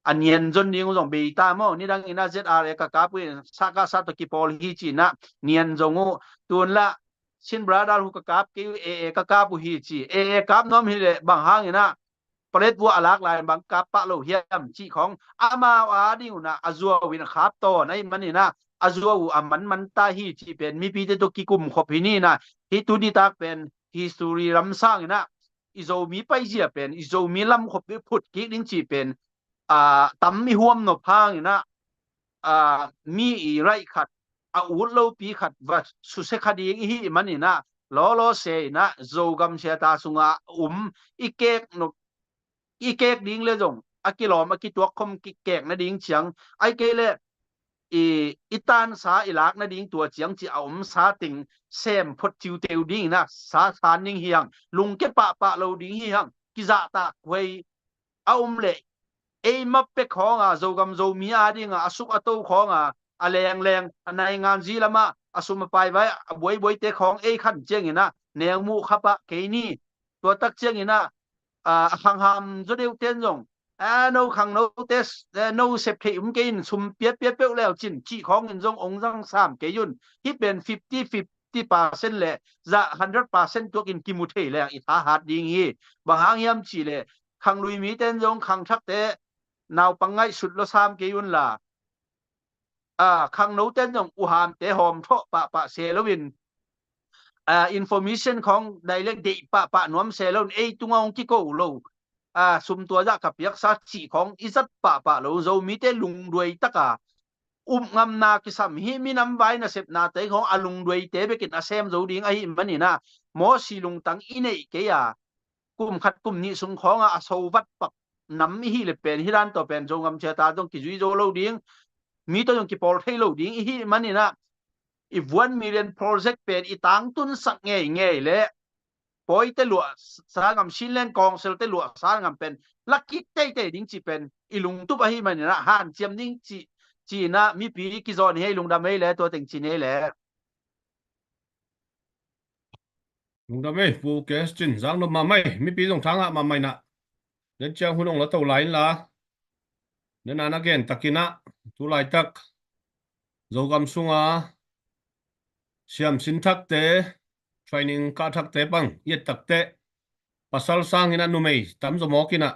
C: anien jon ding jong be ta mo ni dang ina zr ka kap saka sa to ki pol hi chi na nien jongu tun la sin brotherhood ka kap ke ka kap hi chi kap nom hi le bang hang ina pret bu alak lai bang kap pa lo hiam chi khong ama ding na azua win khap to nai manina azua u man ta hi chi pen mi pi te to ki kum khop hi ni na hi tu di tak pen history ram sang na izo mi pai jia pen izo mi lam khop bi phut ki ding chi pen tam mi huam no phang na mi i rai khat ut lo pi khat va su se khadi hi manina lo se na zo gam se ta sunga ikek ding le jong akilom akitua khom ki kek na ding chiang ai ke le itan sa ilak na ding tua chiang chi sa ting sem phot chiu teu ding na sa san ning hiang lung ke pa lo ding hiang ki za ta wei le map pe khong zo gam zo mi ding asuk ato khong leng anai ngam ji lama asum pai vai boi te khong khan cheng ina neng mu khapa ke ni tua tak cheng ina hang ham zo deu ten jong no khang no test no sep the ke in sum piet leo chin chi khong in jong ong jang sam ke yun hi ben 50% le za 100% tok in kimu the le i tha hat ding hi bang hang yam chi le khang lui mi ten jong khang thak te naw pangai sut lo sam ke yun la khang no ten jong u ham te hom tho pa se lo win information khong direct de pa nuam se lo tungong ki ko lo sum tua za ka piak sa chi khong izat pa lo zo mi te lung duai taka ngam na ki sam hi mi nam vai na sep na te khong alung duai te be kin asem zo ding a hi mani na mo si lung tang inei ke ya kum khat kum ni sung khong so vat pak nam hi le pen hiran to pen zo ngam che ta dong ki zui zo lo ding mi to dong ki pol thei lo ding hi mani na if 1 million project pen itang tun sak nge le poi te lua sa ngam sinlen kong sel te lua sa ngam pen lucky te ding chi pen ilung tu ba hi man na han chiam ding chi na mi pi ki zon he lung da mai le to teng chi ne le
B: lung da mai pu ke chin zang no ma mai mi pi jong thang ma mai na den chang hunong la to lai la den an again takina tu lai tak zo gam sunga siam sin thak te training ka thak te bang yet tak te pasal sang ina numei tam zo mo kina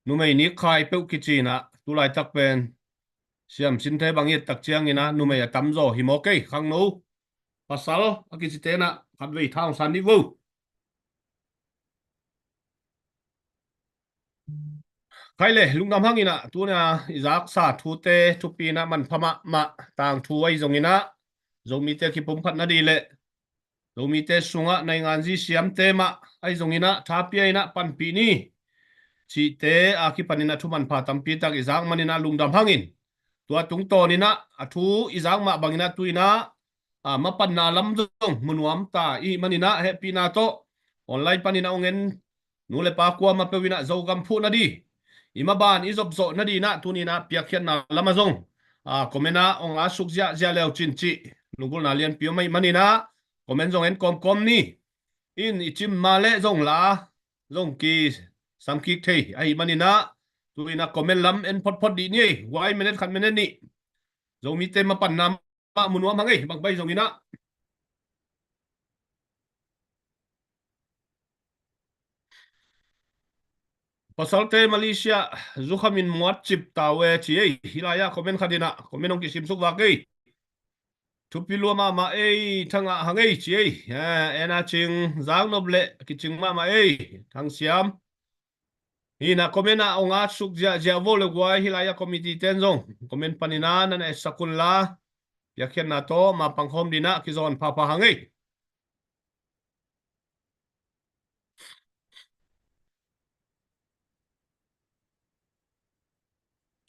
B: numei ni khai pe ki china tu lai tak pen siam sin the bang yet tak chiang ina numei tam zo hi mo ke khang no pasal aki te na khát về thang sàn đi vô khai lệ lung nam hang ina tu na izak sa thu te thu pi na man phama ma tang thu ai zong ina zomi te ki pum phat na di le zomi te sunga nai ngan ji siam te ma ai zong ina tha pi ina pan pi ni chi te a ki panina thu man pha tam pi tak izak manina lung dam hangin tua tung to ni na a thu izak ma bangina tuina a ma pan na lam zong munuam ta i manina happy na to online panina ongen nu le pa kwa ma pe wina zo gam phu na di ima ban izop zo na di na tuni na pia khian na lama zong a komena ong a suk zia zia leo chin chi lungul na lian pio mai mani na komen zong en kom kom ni in ichim ma le zong la zong ki sam ki thei ai mani na tuni na komen lam en pot pot di ni wai minute khan minute ni zong mi te ma pan nam ma munwa mangai bang bai zong ina pasalte Malaysia zukhamin muat chip tawe chi ei hilaya komen khadina komen ong kisim suk wa kei thupi lua ma ei thanga hangai chi ei ena ching zang noble ki ching ma ei thang siam ina komena onga suk ja ja vole gwai hilaya committee ten zong komen panina na sakul la yakhen na to ma panghom dina ki zon pha pha hangai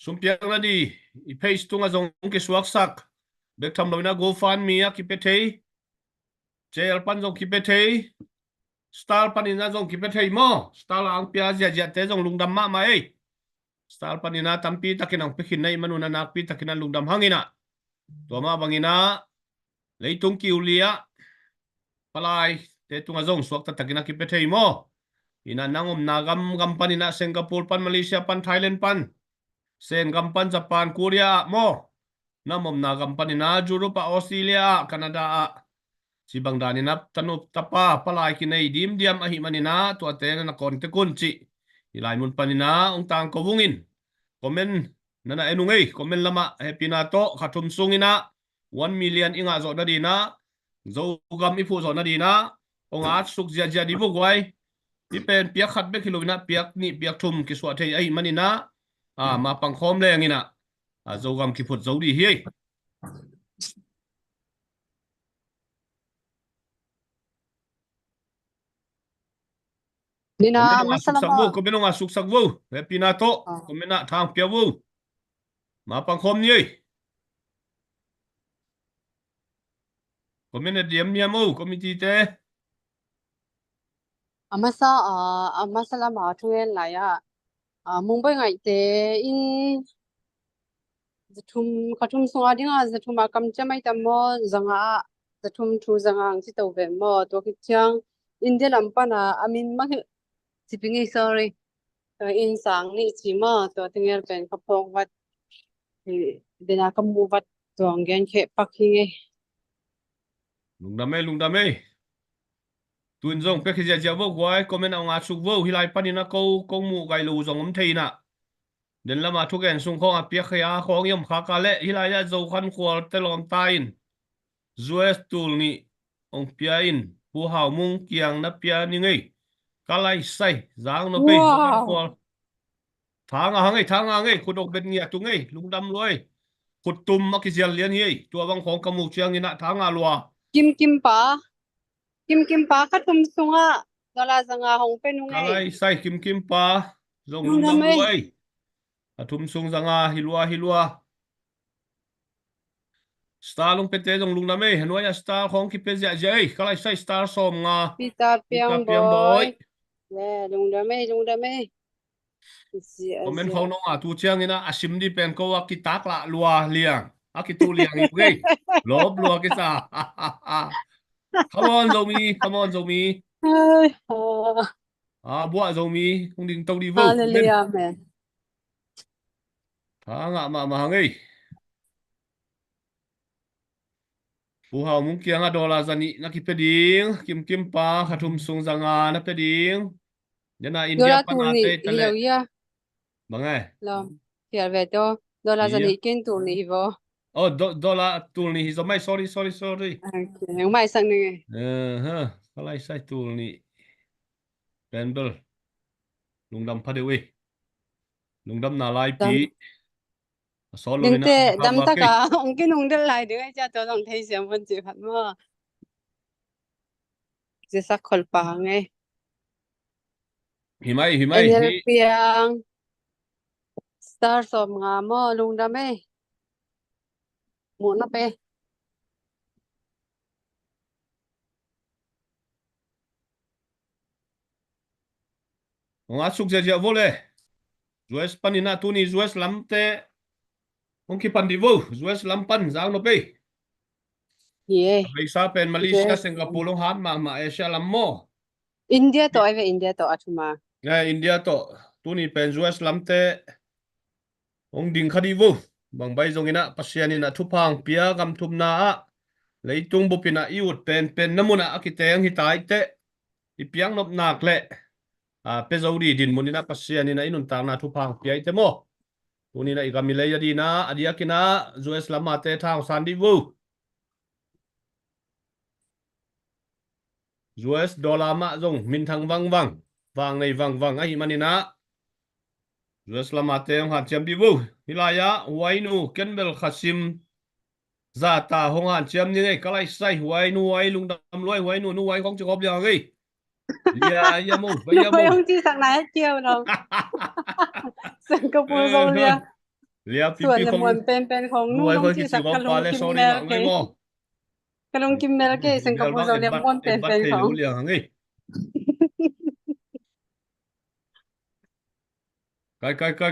B: sumpiang na di i page tunga zong ke suak sak bek tham loina go fan mi ya ki pe thei jel pan zong ki pe thei star panina zong ki pe thei mo star ang pia ja ja te zong lungdam ma ei star panina tampi takinang pekhin nei manuna nakpi takina lungdam hangina to ma bangina leitung ki ulia palai te tunga zong suak ta takina ki pe thei mo ina nangom nagam gam panina Singapore pan Malaysia pan Thailand pan sen gam pan Japan Korea mo namom nagam panina Europe Australia Canada si bangdani na tanup tapa palai kinai dim diam ahi manina to atena na kon te kunchi ilai mun panina ong tang ko wungin komen nana enungei komen lama happy na to khathum sungina 1 million inga zo na dina zo gam ifu zo na dina ong at suk zia zia di bu gwai ipen piak khat be kilowina piak ni piak thum ki swat thei ai manina ma pang khom le ngina zo gam ki phut zo di hi
D: Lina
B: Komeno nga suksak wo,
D: masalama.
B: komeno nga suksak wo. Happy na to, komena thang pia wo. Mapang khom ni. Komena diam niam wo, komiti te.
D: Masalama thuyen laya. Mumbai ngai te in zathum khathum sunga dinga zathum akam chamai tammo zanga zathum thu zanga ang si tawbe mo to ki chang India lampana amin ma sipingi sorry in sang ni chi mo to tingel pen khapong wat dina kamu wat to angyan khe pakhi
B: Lungdame. Tuin zong pe khizia jia wo gwai komena nga suk wo hilai panina ko mu gai lu zong theina. Den lama thuken sung khong apia khya khong yom kha ka le hilai ya zo khan khwal telom tain. Zues tul ni ong pia in pu hao mung kiang na pia ni ngei. Kalai sai zang no pe zo khan
D: wow
B: khwal thang a ngai khudok bet ngia tu ngai lungdam loi khutum makizial lian hi tua bang khong kamu chiang ina thang a lua
D: kim kim pa khathum sunga dola zanga hong pe nungai
B: kalai sai kim pa zong lungdam
D: nunamai
B: luai athum sung zanga hilua star lung pete zong lungdam ei hanwaya star khong ki pe ja jai kalai sai star som nga
D: pita
B: pita
D: piang
B: piang boy
D: boy le lungdamai
B: comment
D: zia
B: khong no a tu chiang ina asim di pen ko wa ki tak la lua liang a ki tu liang i ngai lob lua ki sa come on zomi bua zomi không định tàu đi vô comment
D: hallelujah man
B: ngạ mà ngai phù hào mung kia nga đô la zani na ki peding kim pa khathum sung zanga na peding yana India
D: dola
B: pana
D: turni
B: te tale
D: hiloya
B: bangai
D: lo kiar ve to dola
B: iya
D: zani ken turni hivo
B: oh dollar tool ni zo mai sorry
D: Okay, mai sang ni.
B: ha kalai sai tool ni penbel lungdam phadewi lungdam na lai pi
D: Dam
B: solo
D: ding
B: ina
D: te
B: ha
D: dam
B: ba
D: ta
B: ke
D: ka ong ki nung de lai de cha to dong thei siam von chi phat mo. Je sak khol pa nge.
B: himai
D: Enel
B: hi
D: piang star som nga mo lung da me. Mu na pe.
B: nga suk je vole US panina tu ni US lamte ong ki pan di vo US lampan zang no pe
D: Ye.
B: Malaysia pen Malaysia
D: Yes.
B: Singapore long han ma Asia lam mo
D: India to ai ve India to atuma.
B: nga India to tu ni pen US lamte ong ding khadi vo bang bai zong ina pasian ina thupang pia gam thum na a leitung bupina iut pen namuna akiteng hitai te ipiang nop nak le pe zodi din munina pasian ina inun tang na thupang pia ite mo tunina ikamile yadina adiakina US lamate thang sandi vo US dollar ma zong min thang vang nei vang ai manina US lamate ong han chiam di vo hilaya wainu kenbel khasim zata hong han chiam ni ngai kalai sai wainu wai lungdam loi wainu nu wai kong chok ya ngai lia ya mo
D: Nó
B: ya
D: phải
B: mo
D: ông chi sang này hết chiều đâu. Singapore rồi lia.
B: lia
D: ส่วน
B: pipi
D: ละ
B: không
D: มวนเป็นของ
B: nu
D: นู่น
B: wai
D: น้อง
B: khoi
D: จี
B: ki
D: สั
B: chi
D: ก
B: gom
D: กะล
B: pa
D: ง
B: le
D: กิมเม
B: sorry
D: ล
B: ma
D: เค
B: ngai mo
D: กะลงกิมเมลเคสิงคโปร์เราเรียกม่วนเป็น
B: bat
D: ของ
B: lu lia ngai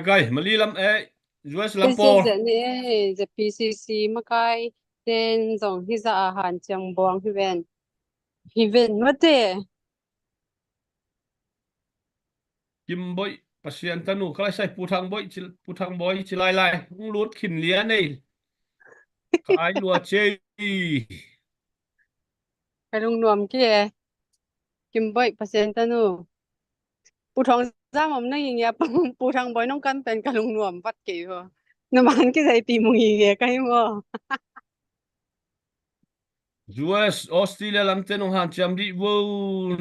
B: kai mali lam US
D: เป็น
B: lam
D: เสีย
B: por
D: เสียนี่จะ PCC มาไกลเป็นส่งที่จะอาหารจังบวงฮิเวนว่าเต
B: kim boy pasien tanu kalai sai putang boy chi lai ung lut khin lia nei kai lua che
D: ไปลงนวมกี่กิมบ่อยเปอร์เซ็นต์ตะหนูปูทองจ้ามอมนั่งอย่างเงี้ยปูทางบ่อยน้องกันเป็นกะลงนวมวัดกี่พอน้ำมันกี่ใส่ปีมุงอีเงี้ยใกล้บ่
B: US Australia lam te nong han cham di wo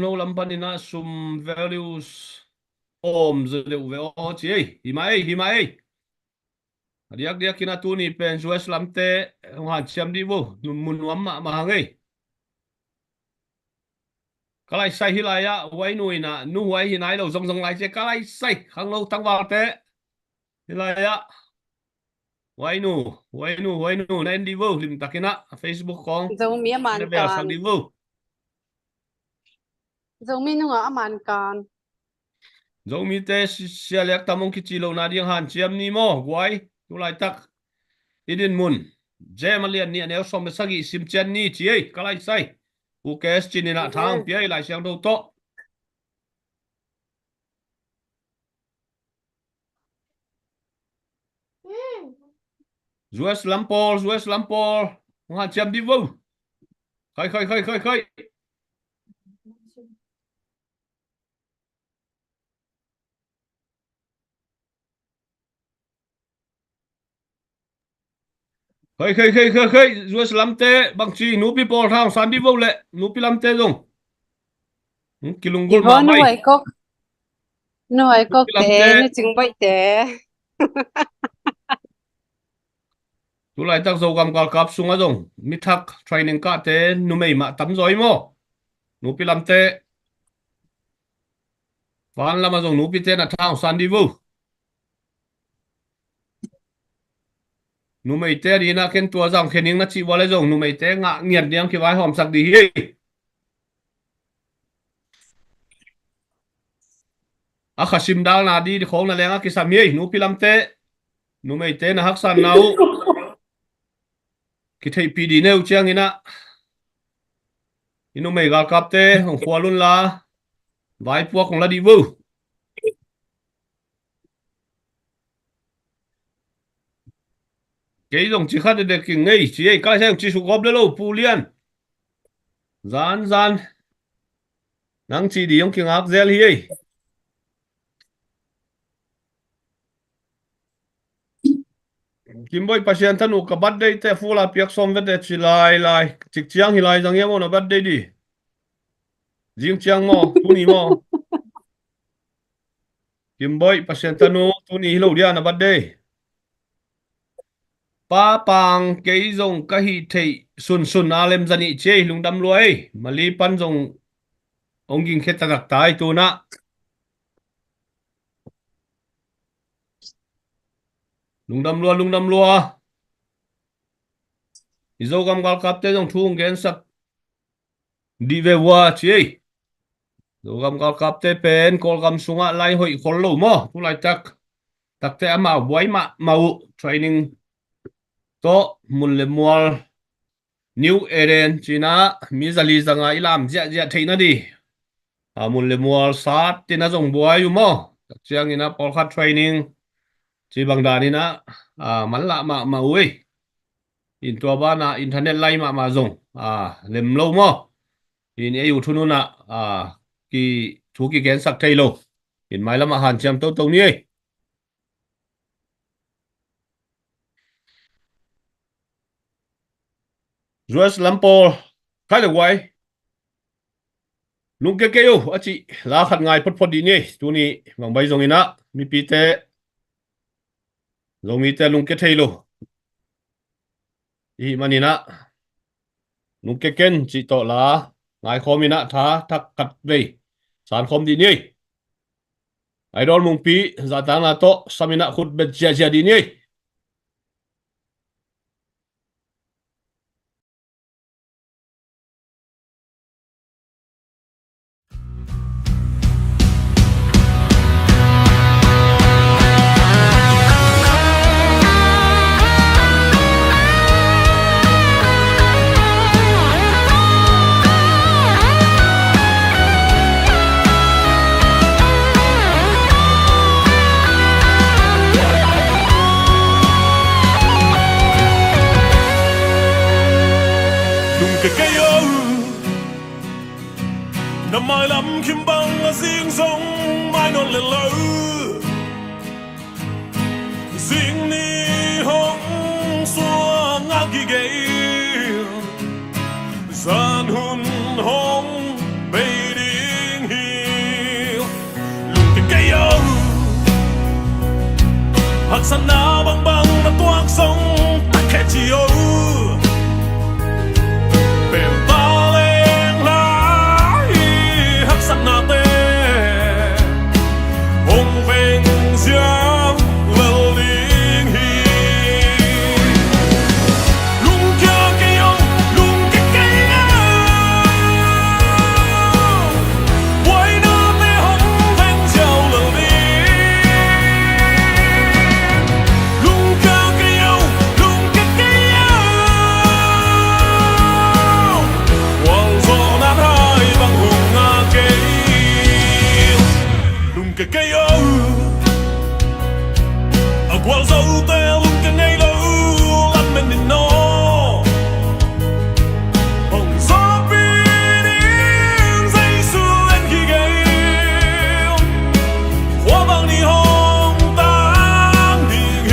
B: no lam panina sum values om zele ve o chi hi mai diak kina tu ni pen US lam te nong han cham di wo mun wam ma ngai kalai sai hilaya wai nui na nu wai hi nai lo zong lai che kalai sai khang lo tang wa te hilaya wai nu na di wo lim takina Facebook kong
D: giống mía
B: ne
D: màn
B: bel sang
D: can
B: di wo
D: giống mi nung ở màn can
B: zo mi te sia lek tamong ki chilo na ding han chiam ni mo wai tu lai tak idin mun jemalian ni anel som sagi sim chen ni chi ei kalai sai u kes chinina thang pi ai lai siang do to US lampol han chiam di wo khai khơi US lam te bang chi nu pi por thang san di wo le nu pi lam te dong kilungul ma
D: Ivo
B: mai
D: nu ai
B: nu
D: cốc
B: pi lam te
D: té nu chừng bậy té
B: tu lai tak zo gam kal kap sunga dong mi thak training ka te nu mei ma tam zoi mo nu pi lam te van lama dong nu pi te na thang san di wo nu mei te di na ken tua jang khening na chi wale dong nu mei te nga nghiat diang ki vai hom sak di hi a khasim dal na di khong na lenga ki sam hi nu pi lam te nu mei te na hak san nau ki thei pi di neu chiang ina inu mei gal kap te hong khwa lun la vai puak kong la di wo cái dòng chỉ khát được cái ngay chỉ ấy cái xem chỉ số góp lên lâu pu liên gian nắng chỉ đi ông kinh ác zel hi ấy Kim boy pasien thanu ka birthday te fula piak som vete chi lai chik chiang hi lai jang yemo na birthday di jing chiang mo tu ni mo Kim boy pasien thanu tu ni lo dia na birthday pa pang ke zong ka hi thei sun alem zani che lungdam luai mali pan zong ong ging khet tak tai tu na lungdam lua izo gam gal kap te zong thung gen sak di ve wa chi zo gam gal kap te pen kol gam sunga lai hoi khol lo mo tu lai tak te ama boy ma mau training to mun le mual new eren china mi zali zanga ilam ja theina di mun le mual sat tina zong boy yu mo chiang ina pol khat training chi bang da ni na man la ma ui in tua ba na internet lai ma zong lem lo mo in eu thunu na ki thu ki gen sak thei lo in mai lama han cham to ni Ruas lampol khai le wai lung ke yo achi la khat ngai phot di ni tu ni bang bai zong ina mi pi te zong mi te lung ke thei lo i manina lung ke ken chi to la ngai khomina tha thak kat ve san khom di ni ai dol mung pi za ta na to samina khut bet ja di ni
E: Năm mai lắm kim băng là riêng sông mai non lên lỡ riêng ni hong xua ngã kỳ ghê gian hun hong bay điên hiu lùng cái cây âu hạt san na băng băng là toạc sông tắc khe chiều cái cây âu ở qual dâu te lung cái ngày lâu làm mình đến nó hồng gió biển in dây xưa lên khi gây hoa vàng đi hồng tan đi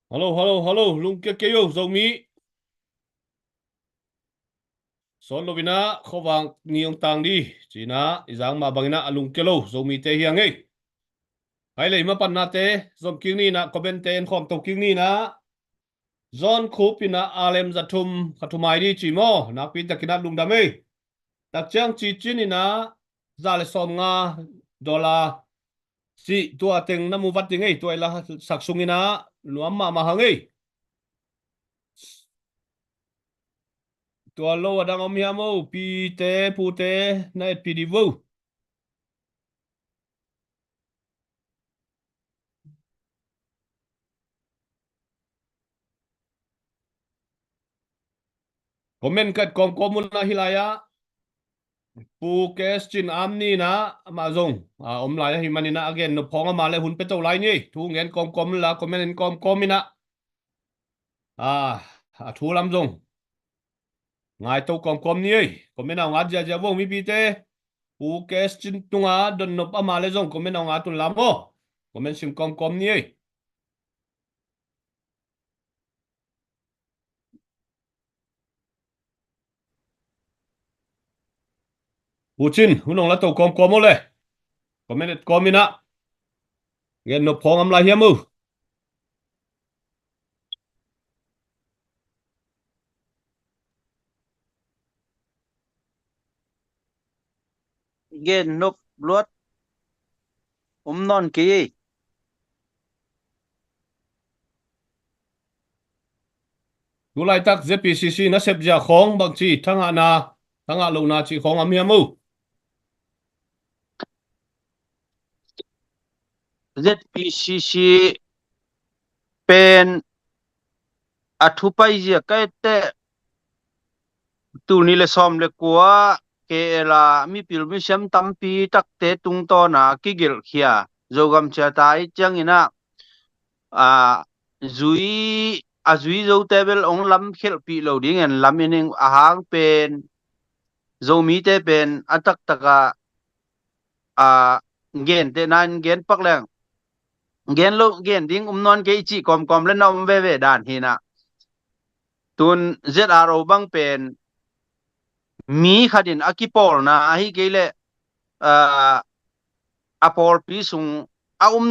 B: Hello, lung kia kia yo zo mi. Son lovina khowang niong tang đi, chỉ na izang ma bangina alung kia lo zo mi te hiang ei. Hai lấy mà pan na te, zom king ni na comment ten khom to king ni na. Zon khupina alem zatum khatumai đi chỉ mo, na pin takina lung dame. Tak chang chi chin ni na za le som nga dollar si tua teng na mu vat ding ei tuai la sak sungina nuam ma hang ei. Tua lo adang om hiamo pi te pu te na et pi di vu. Comment kat kom mun na hilaya. Pu kes chin am ni na ma zong. Om lai hi manina again no phong ma le hun pe to lai ni. Thu ngen kom la comment kom mina. Thu lam zong. Ngai to kom ni ei. Comment nào ngát ja vô mi pi te. Pu kes chin tunga don no pa ma le zong comment nào ngát tu lam mo. Comment sim kom ni ei. Puchin hunong la to kom mo le. Comment kom mina. Ngen no phong am la hiamu.
C: gen nop luat non ki
B: Tu lai tak ZPCC na sep ja khong bang chi thanga lo na chi khong am hiamu.
C: ZPCC pen athupai je kai te tu ni le som le kwa ke la mi pil mi sem tampi tak te tung to na ki gil khia zogam cha tai chang ina zui zui zo table ong lam khel pi lo ding en lam ining ahang pen zo mi te pen atak taka gen te nan gen pak leng gen lo gen ding non ke chi kom le nom ve dan hina tun ZRO bang pen mi khadin akipol na hi kele apol pi sung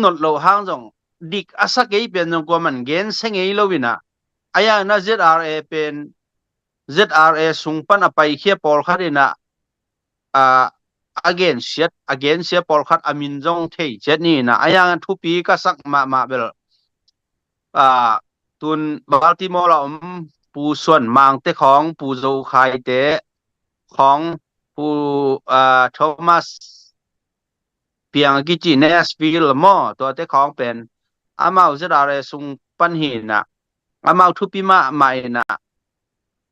C: not lo hang jong dik asa ke pen jong ko man gen sengei lo wina aya na ZRA pen ZRA sung pan apai khia pol khadina again siat pol khat amin jong thei chet ni na aya thu pi ka sak ma bel tun Baltimore la pu suan mang te khong pu zo khai te khong pu Thomas piang ki chi Nashville mo to te khong pen amao ZRA sung pan hi na amao thu pi ma mai na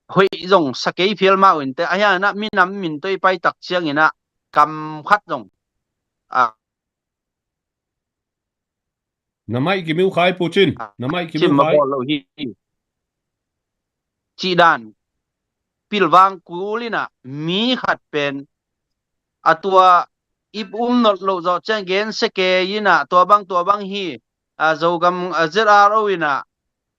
C: hoi jong sakei phel ma win te aya na min toi pai tak chiang ina kam khát rong
B: Namai ki miu khai Puchin. Namai ki miu
C: chim ma
B: khai.
C: bol lo hi chi dan pilwang kulina mi khat pen atua ip not lo zo chang gen seke ina to bang hi zogam ZRO ina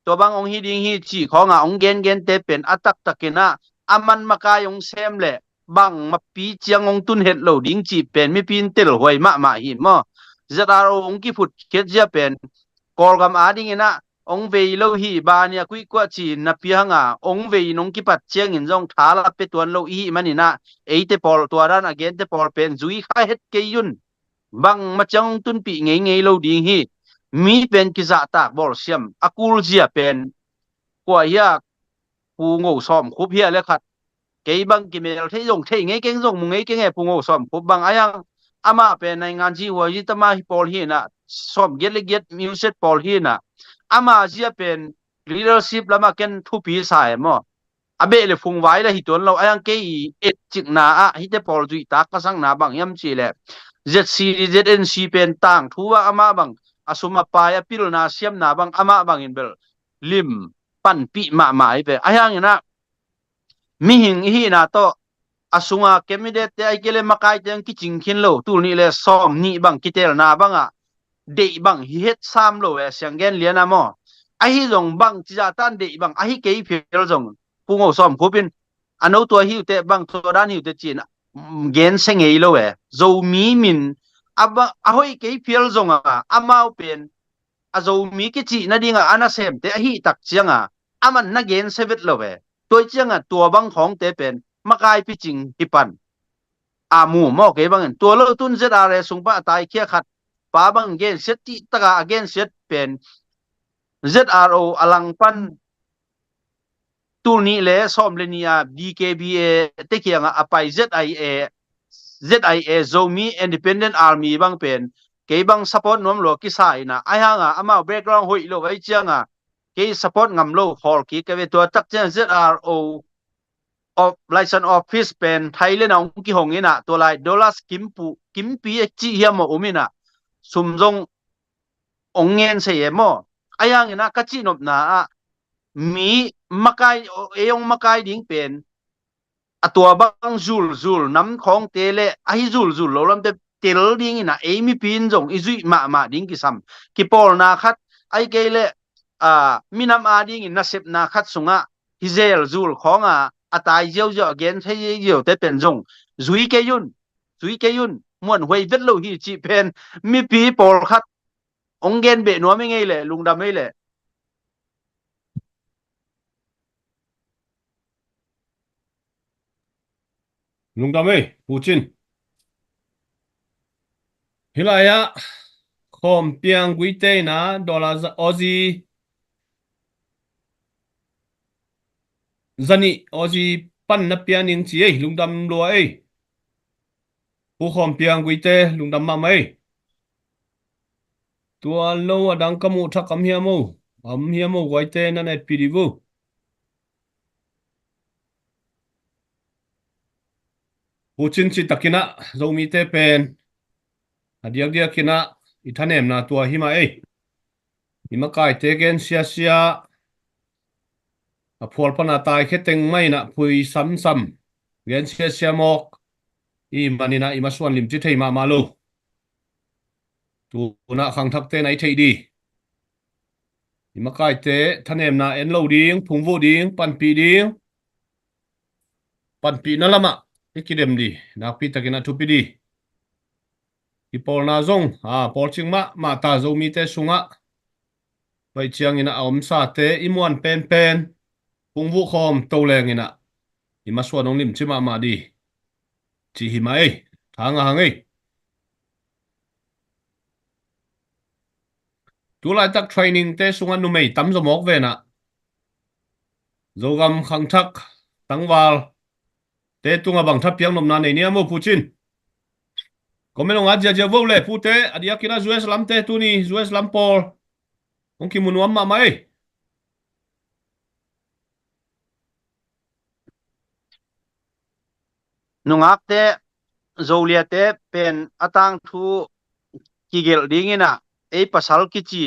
C: to bang ong hi ding hi chi khonga ong gen te pen atak takina aman makayong sem le bang mapi chiang ong tun het lo ding chi pen mi pin tel hoi ma hi mo ZRO ong ki phut khet ja pen kolgam ading ina ong ve lo hi ba nia kui kwa chi na pianga ong ve nong ki pat chiang in jong thala pe tuan lo hi manina eite pol tuaran again te pol pen zui kha het ke yun bang machang tun pi ngei lo ding hi mi pen ki za tak bol siam akul zia pen kwa ya pu ngo som khup hia le khat ke bang ki mel the jong the ngei keng jong mu ngei keng e pu ngo som khup bang ayang ama pen nai ngan ji wa ji tama hi pol hi na som get music pol hi na ama zia pen leadership lama ken thu pi sai mo abe le phung wai la hi ton lo ayang ke et chik na hi te pol zui ta ka sang na bang yam chi le ZNC pen tang thuwa ama bang asuma pa ya pil na siam na bang ama bang in bel lim pan pi ma ai pe ayang ina mi hing hi na to asunga candidate te ai kele makai te ki chingkhin lo tu ni le som ni bang kitel na banga de bang hi het sam lo e siang gen liana mo ahi zong bang cha tan de bang ahi ke phel zong pungo som khopin ano to hi te bang to dan hi te chin gen sengei lo we zo mi min aba ahoi ke phel zong amao pen a zo mi ke chi na dinga ana sem te hi tak chianga aman na gen sevet lo we tôi chianga tua bang khong te pen makai pi ching hipan amu mo ke bang tua lo tun zet are sung pa tai khia khat pa bang gen set ti taka again set pen ZRO alang pan tu ni le som le nia BKBA te kianga apai ZIA Zomi Independent Army bang pen ke bang support nom lo ki sai na ai nga ama background hoi lo ai chianga ke support ngam lo hol ki ke ve to tak chen ZRO of license office pen Thailand ong ki hong ina to lai dollars kimpi chi hiam mo umina sumjong ongen se yemo ayang ina kachi nop na mi makai eyong makai ding pen atua bang zul nam khong tele ai zul lo lam te tel ding ina emi pin jong izui ma ding ki sam ki pol na khat ai kele minam a ding na sep na khat sunga hizel zul khonga atai jeu again thei jeu te pen jong zui ke yun muan hoi vet lo hi chi pen mi pi pol khat ongen be no me ngei le lungdam ei le
B: lungdam ei Putin hilaya khom piang guite na dollar Aussie zani Aussie pan na pianing chi ei lungdam lo ei pu khom piang guite lungdam ma mai tua lo adang kamu thak am hiamo guite na net pidivu Putin chi takina zomi te pen adiak kina ithanem na tua hima ei hima kai te gen sia a phol pana tai kheteng mai na phui sam gen sia mok i manina i maswan lim chi thei ma malu tu na khang thak te nai thei di hima kai te thanem na en lo ding phungwu ding pan pi na lama ikidem di na pi takina thu pi di i pol na zong pol chingma ma ta zo mi te sunga bai chiang ina om sa te i muan pen phungwu khom to leng ina i maswan ong lim chi ma di chi hi mai thang hang ei tu lai tak training te sunga nu mei tam zo mok ve na zogam khang thak tangwal te tunga bang thap piang nom na nei nia mo Putin komelong aja vo le pu te adia kina US lam te tu ni US lam pol ong ki munuam ma mai
C: nungak te zolia te pen atang thu kigel dingina e pasal kichi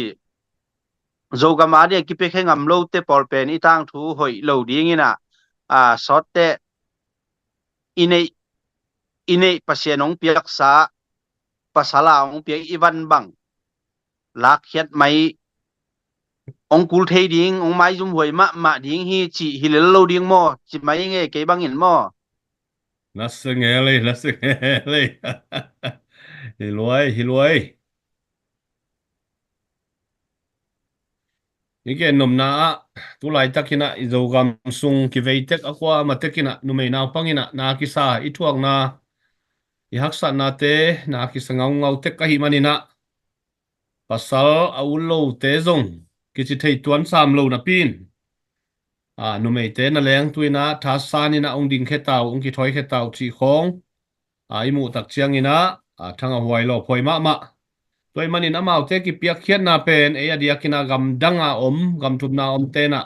C: zogama de ki pe khengam lo te pol pen itang thu hoi lo dingina shot te inei pasienong piak sa pasala ong piak ivan bang lak hiat mai ong kul thei ding ong mai zum hoi ma ding hi chi hilel lo ding mo chi mai nge ke bangin mo
B: la se ngele hiloi igen nom na tu lai takina izogam sung ki veitek akwa matekina numei na pangina na ki sa i thuak na i haksa na te na ki ngau tek ka hi manina pasal aulo te zong ki chi thei tuan sam lo na pin numei te na leng tuina tha sani na ong ding khetau ong ki thoi khetau chi khong i mu tak chiang ina thanga huai lo phoi ma toy manin amau te ki piak khiat na pen e adia kina gam danga gam thup na te na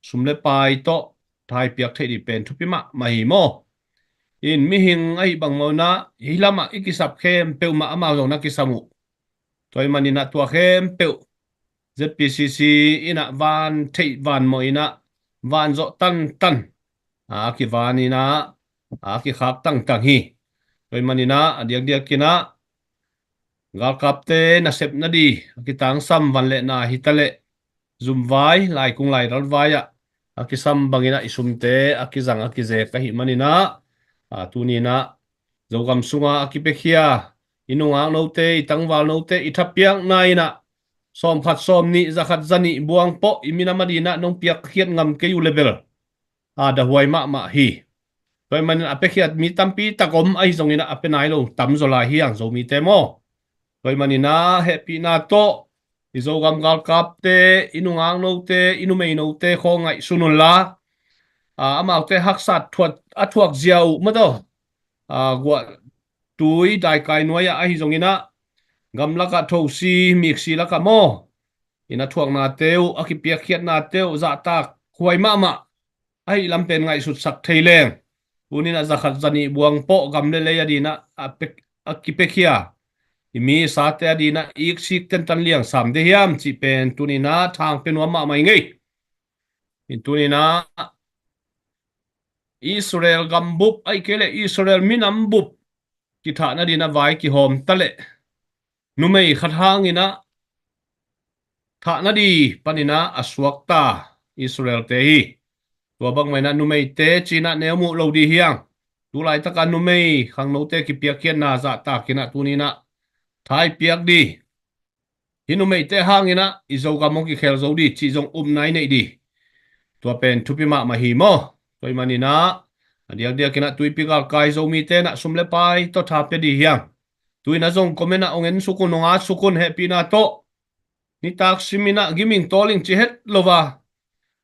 B: sumle pai to thai piak thei di pen thupi ma hi mo in mi hing ai bang mo na hilama ikisap khem pe ma amau zo na kisamu toy manina tua khem pe ZPCC ina van thei van mo ina van zo tan ki van ina ki khak tang hi toy manina adiak kina gal kapte na sep na di kitang sam van le na hitale zum vai lai kung lai ral vai ya akisam bangina isumte akizang akize kahi manina tunina zogam sunga akipekhia inunga note itangwal note ithapiang naina som khat som ni zakhat zani buang po imina madina nong piak khiat ngam ke yu level da huai ma hi toy man apekhiat mi tampi takom ai zongina apenai lo tam zola hiang zo mi temo toy manina happy na to izogam gal kap te inungang no te inumei no te khongai sunula amau te haksat thuat athuak ziau mato gwa tui dai kai noya ai zongina gamla ka thosi mixi la ka mo ina thuak na teu akipia khiat na teu za tak khuai ma ai lampen ngai sut sak theileng unina zakhat zani buang po gamle le yadina akipekhia imi sate adina ik sik ten tan liang sam de hiam chi pen tunina thang penwa ma mai ngei in tunina Israel gambup ai kele Israel minam bup ki tha na dina vai ki hom tale numei khat hangina tha na di panina aswakta Israel te hi tua bang mai na numei te china nemu lo di hiang tu lai taka numei khang no te ki pia kian na za ta kina tunina thai piak di hinumei te hangina izo ga mong ki khel zo di chi jong nai nei di tua pen thupi ma hi mo toy manina adiak dia kina tui pikal kai zo mi te na sumle pai to tha pe di hiang tui na jong komena ongen sukun nonga sukun happy na to ni tak simina giming toling chi het lova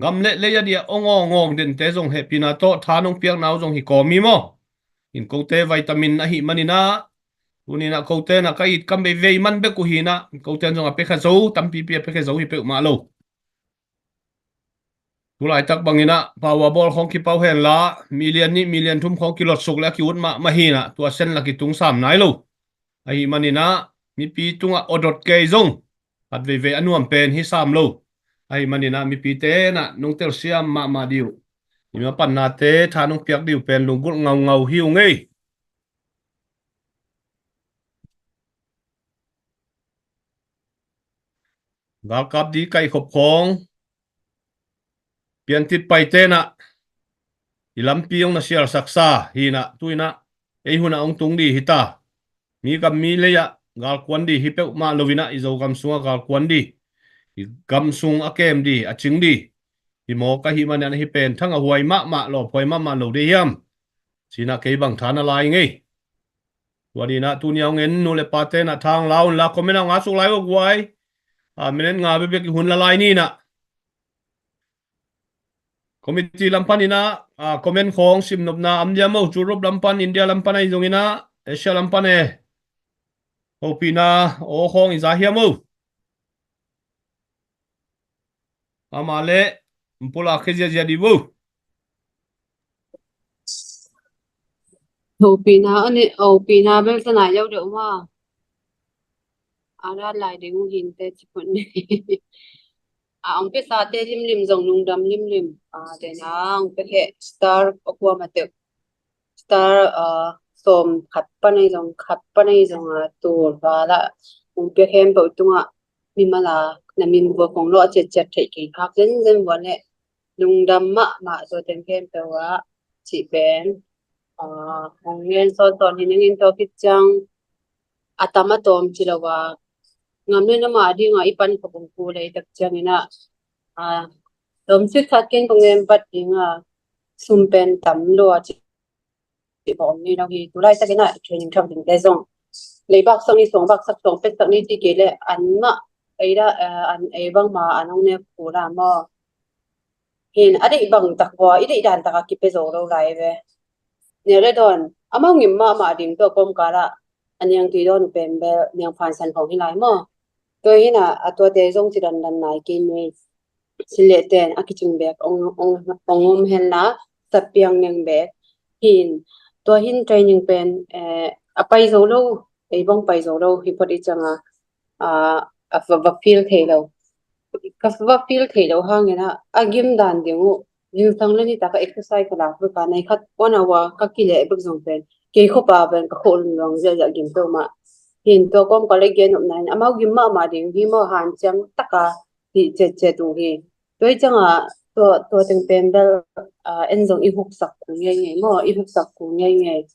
B: gamle le ya dia ngong den te jong happy na to thanong piak naw jong hi komi mo in ko te vitamin na hi manina unina ko te na kai kam be ve man be ku hi na ko te jong a pe kha zo tam pi pi pe kha zo hi pe ma lo tulai tak bangina powerball khong ki pau hen la million thum khong ki lot suk la ki ut ma hi na tua sen la ki tung sam nai lo ai manina mi pi tunga odot ke zong at ve anuam pen hi sam lo ai manina mi pi te na nong tel siam ma diu ni ma pan na te tha nong piak diu pen lungul ngau hiu ngei gal kap di kai khop khong pian tit pai te na ilam piong na sial saksa hi na tuina ei huna ong tung di hita mi kam mi le ya gal kwan di hi pe ma lovina izo gam sunga gal kwan di gam sung akem di aching di hi mo ka hi man hi pen thang a huai ma lo phoi ma lo de hiam sina ke bang thana lai ngei wadi na tu nyang en nu le pa te na thang laun la komena nga su lai wai menen nga be ki hun la lai ni na committee lampan ina comment khong sim nop na amdia mo churup lampan India lampan ai zongina Asia lampan e opina o khong i zahia mo amale mpula khezia dia di bo
D: Opina ani opina bel sa nai lo de ma ara lai de ngu hin te chi pon ni ông pe sa te lim zong nung dam lim te na ông pe he star akwa ma te star som khat pa nei zong tur ba la ông pe hem bo tunga mi mala na min bo kong lo che thei ki hak zen bon le nung dam ma so ten hem te wa chi ben ông ngen so ton hin ngin to ki chang atama tom chi la wa ngam ne na ma di nga ipan ko bung ku le tak chang ina tom sit khat ken ko ngem pat dinga sum pen tam lo chi bom ni no hi tu lai ta kena training tham ding te zong le bak song ni song bak sak song pe sak ni ti ke le an ma eira an e bang ma anong ne pura mo hin ade bang tak wa ide dan tak ki pe zo lo lai ve ne re don amang ngim ma ding to kom kala anyang ti don pen be nyang phan san phong hi lai mo to hi na atwa te zong chi dan nai ki ni sile ten akiching bek ong hen na sapiang neng bek hin to hin training pen apai zo lo ei bong pai zo lo hi pot i changa va feel thei lo ka va feel thei lo hang na agim dan dingu yu thang le ni ta ka exercise kala bu ka nai khat ona wa ka ki le bu zong pen ke kho pa ben ka khol long ja gim to ma hin to kom ka le gen nai amau gim ma ding hi mo han chang taka hi che tu hi toi changa to teng pen bel en zong I huk sak ku nge mo I huk sak ku nge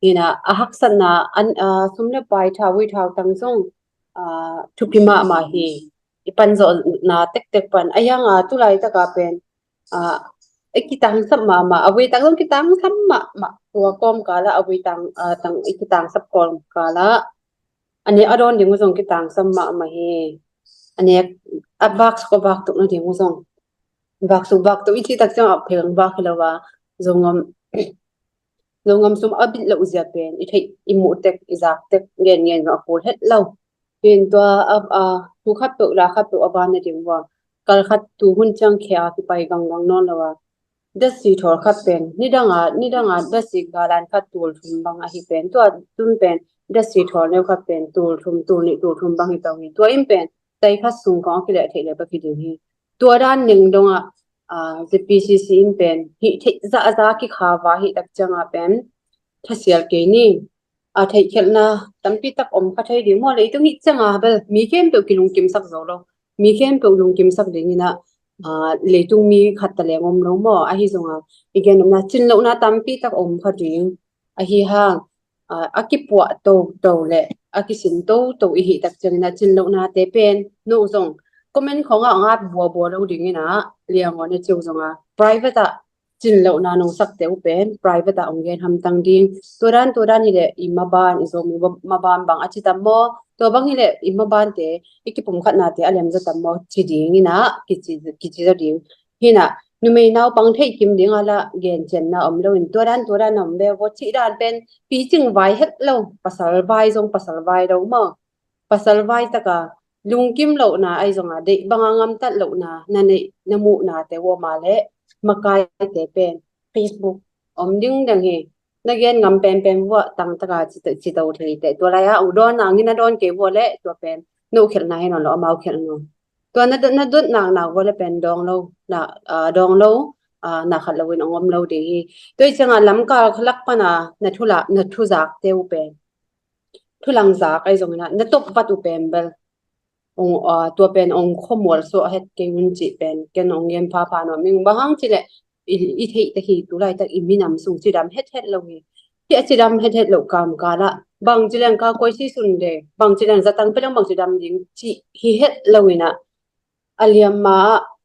D: ina a hak san na an sumle pai tha wi thau tang zong thupima ma hi ipan zo na tek pan ayanga tulai ta ka pen ikitang sap ma awi tang long kitang sam ma tua kom kala awi tang ikitang sap kom kala ani adon ding zong kitang sam ma hi ani a box ko bak tu na ding zong bak tu ichi tak chang a pheng bak lawa zongam longam sum abit lo zia pen I thei imu tek izak tek ngen ma khol het lo pin to a tu khat to la khat to aban na ding wa kal khat tu hun chang khia ki pai gang non lawa dasi thor khat pen nidanga dasi galan khat tul thum bang a hi pen to tun pen dasi thor ne khat pen tul ni tul thum bang hi taw hi to im pen tai khat sung ko ki le thei le ba ki ding hi to ran ning donga ZPCC in pen hi thei za ki khawa hi tak changa pen thasial ke ni a thei khelna tampi tak om kha thei di mo le tung hi changa bel mi kem pe kilung kim sak zo lo mi kem pe lung kim sak ding ina le tung mi khat ta le ngom lo mo a hi zonga igen na chin lo na tampi tak om kha ding a hi ha akipua to le akisin to I hi tak changina chin lo na te pen no zong comment khonga anga bo lo ding ina liang one chu zonga private a chin lo na nong sak te pen private a ong gen ham tang ding turan ni le imaban izom maban bang achita mo to bang hi le imaban te ikipum khat na te alem za tam mo chi ding ina kichi za ding hina numei naw pang thei kim ding ala gen chen na om lo in turan om be wo chi ran pen pi ching vai het lo pasal vai do mo pasal vai taka lungkim lo na ai zonga de bangangam tat lo na nane namu na te wo ma le makai te pen Facebook om ding dang he nagen ngam pen wo tang taka chi to thei te to la ya udon na ngina don ke wo le to pen no khel na he no lo mau khel no to na dut na wo le pen dong lo na dong lo na khat lo win ongom lo de hi toi changa lam ka khlak pa na thu zak te u pen thu lang zak ai zong na top pat u pen bel ong tua pen ong khomol so het ke un chi pen ken ong yem pa no ming bahang chi le I thei ta hi tu lai tak I minam sung chi dam het lo hi hi chi dam het lo kam kala bang chi lang ka koi si sun de bang chi lang zatang pelang bang chi dam ding chi hi het lo ina aliam ma